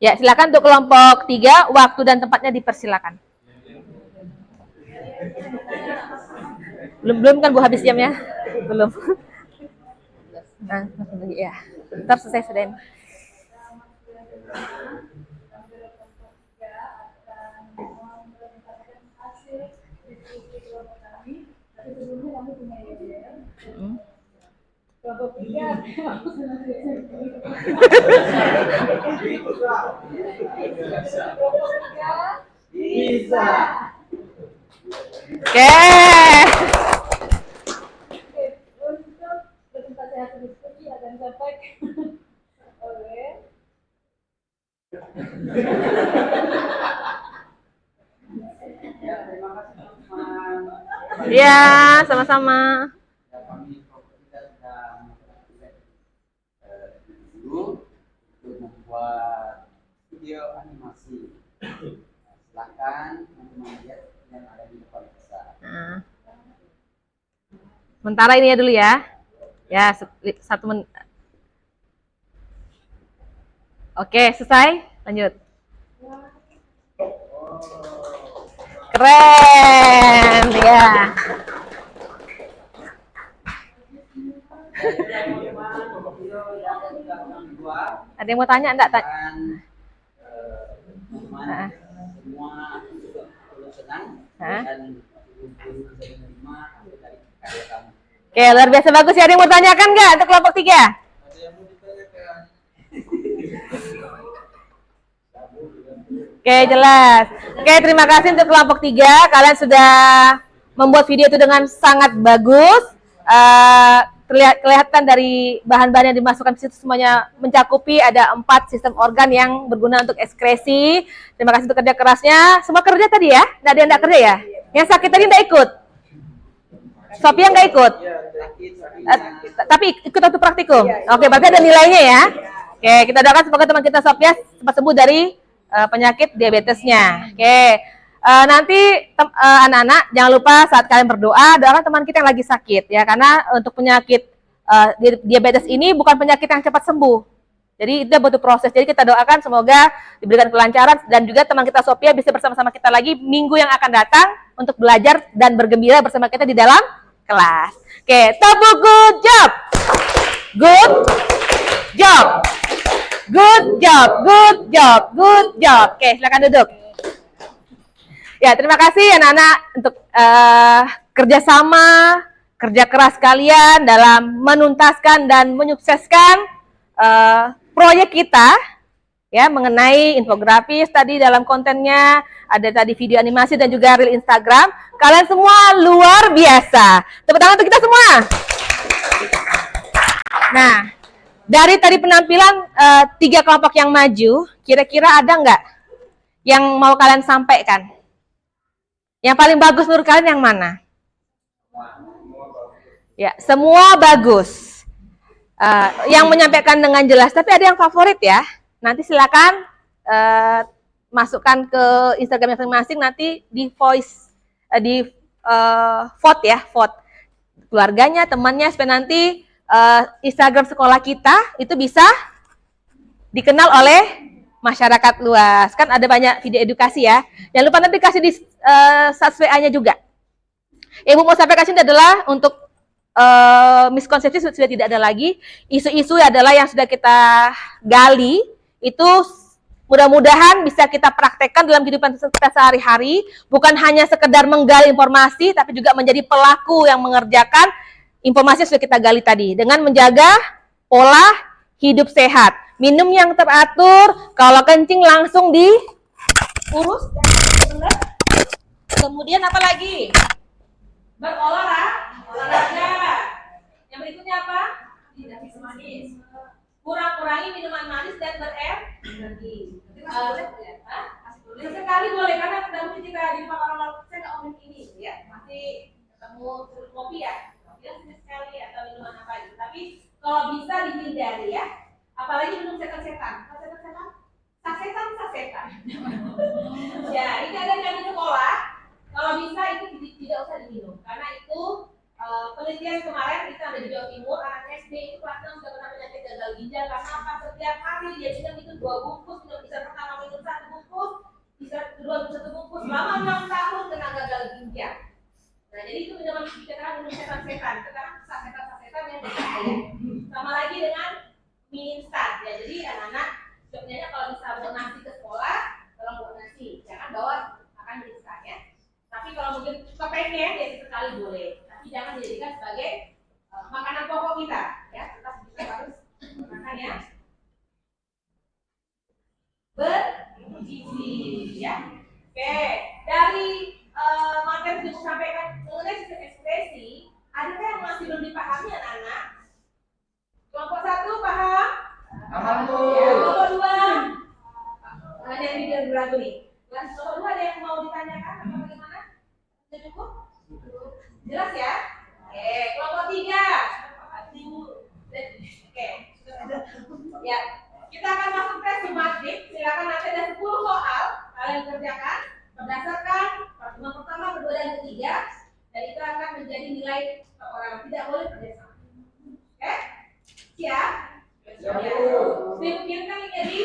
Ya, silakan untuk kelompok 3, waktu dan tempatnya dipersilakan. Belum kan Bu habis jamnya? Belum. Nah, ya. Ntar selesai sudah. Bisa. Oke. Untuk presentasi hasil diskusi akan sampai. Oke. Ya, sama-sama. Untuk membuat video animasi. Silakan teman-teman lihat yang ada di depan kita. Sementara ini ya dulu ya. Ya, 1 menit. Oke, selesai. Lanjut. Keren, ya. Ada yang mau tanya enggak? Teman semua turut senang dan guru bisa menerima hasil dari karya kamu. Oke, luar biasa bagus ya. Ada yang mau tanyakan nggak untuk kelompok 3? Ada yang mau ditanyakan? Oke, jelas. Oke, terima kasih untuk kelompok 3. Kalian sudah membuat video itu dengan sangat bagus. Kelihatan dari bahan-bahan yang dimasukkan di situ semuanya mencakupi ada 4 sistem organ yang berguna untuk ekskresi. Terima kasih untuk kerja kerasnya. Semua kerja tadi ya? Nggak ada yang nggak kerja ya? Yang sakit tadi nggak ikut? Sophia nggak ikut? Tapi ikut waktu praktikum? Oke, berarti ada nilainya ya? Oke, kita doakan semoga teman kita Sophia cepat sembuh dari penyakit diabetesnya. Oke. Nanti anak-anak jangan lupa saat kalian berdoa doakan teman kita yang lagi sakit ya, karena untuk penyakit diabetes ini bukan penyakit yang cepat sembuh. Jadi itu butuh proses. Jadi kita doakan semoga diberikan kelancaran dan juga teman kita Sophia bisa bersama-sama kita lagi minggu yang akan datang untuk belajar dan bergembira bersama kita di dalam kelas. Oke, tepuk good job. Good job. Good job. Good job. Good job. Oke, silakan duduk. Ya, terima kasih anak-anak untuk kerjasama, kerja keras kalian dalam menuntaskan dan menyukseskan proyek kita ya mengenai infografis tadi dalam kontennya, ada tadi video animasi dan juga reel Instagram. Kalian semua luar biasa. Tepuk tangan untuk kita semua. Nah, dari tadi penampilan 3 kelompok yang maju, kira-kira ada nggak yang mau kalian sampaikan? Yang paling bagus menurut kalian yang mana? Ya, semua bagus. Yang menyampaikan dengan jelas, tapi ada yang favorit ya. Nanti silakan masukkan ke Instagram masing-masing, nanti di voice, vote ya, vote keluarganya, temannya, supaya nanti Instagram sekolah kita itu bisa dikenal oleh masyarakat luas. Kan ada banyak video edukasi ya. Jangan lupa nanti kasih di status WA-nya juga. Ibu mau sampaikan sini adalah untuk miskonsepsi sudah tidak ada lagi. Isu-isu adalah yang sudah kita gali, itu mudah-mudahan bisa kita praktekkan dalam kehidupan kita sehari-hari. Bukan hanya sekedar menggali informasi, tapi juga menjadi pelaku yang mengerjakan informasi yang sudah kita gali tadi. Dengan menjaga pola hidup sehat. Minum yang teratur, kalau kencing langsung diurus. Kemudian apa lagi? Olahraga. Yang berikutnya apa? Tidak manis. Kurangi minuman manis dan berenergi. Sesekali boleh, karena dahulu kita di rumah orang saya nggak omongin ini, ya masih ketemu kopi ya, sekali atau minuman apa gitu. Tapi kalau bisa dihindari ya. Apalagi minum setan-setan. Sasetan. Ya, ini ada yang di sekolah. Kalau bisa itu tidak usah diminum, karena itu penelitian kemarin kita ada di Jawa Timur, anak SD itu kelas 6 sudah kena penyakit gagal ginjal karena apa? Setiap hari dia minum itu 2 bungkus, bisa pertama minum 1 bungkus, bisa kedua minum 1 bungkus, selama 6 tahun kena gagal ginjal. Nah, jadi itu minuman dikatakan minum setan-setan, sekarang sasetan yang berbahaya. Sama lagi dengan mie instan ya, jadi anak-anak sebenarnya kalau bisa bawa nasi ke sekolah, tolong bawa nasi, jangan bawa makan mie instan ya. Tapi kalau mungkin kepengen ya sekali boleh, tapi jangan dijadikan sebagai makanan pokok kita ya, tetap kita harus makan ya bergizi ya. Oke, dari materi yang disampaikan mengenai sistem ekspresi, adakah yang masih belum dipahami anak-anak? Kelompok 1 paham? Paham, Bu. Ya, kelompok 2 ada yang tidak ragu nih. Kelompok 2 ada yang mau ditanyakan atau bagaimana? Sudah cukup? Jelas ya? Oke, kelompok 3. Oke. Ya, kita akan masuk tes sumatif. Silakan nanti ada 10 soal kalian kerjakan berdasarkan pertemuan pertama, kedua dan ketiga, dan itu akan menjadi nilai per orang. Tidak boleh kerjasama. Simulkan ini jadi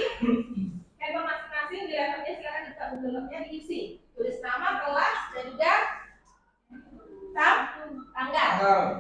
handphone masing-masing di laptopnya, silakan di tabung dalamnya diisi. Tulis nama, kelas, dan juga tanggal.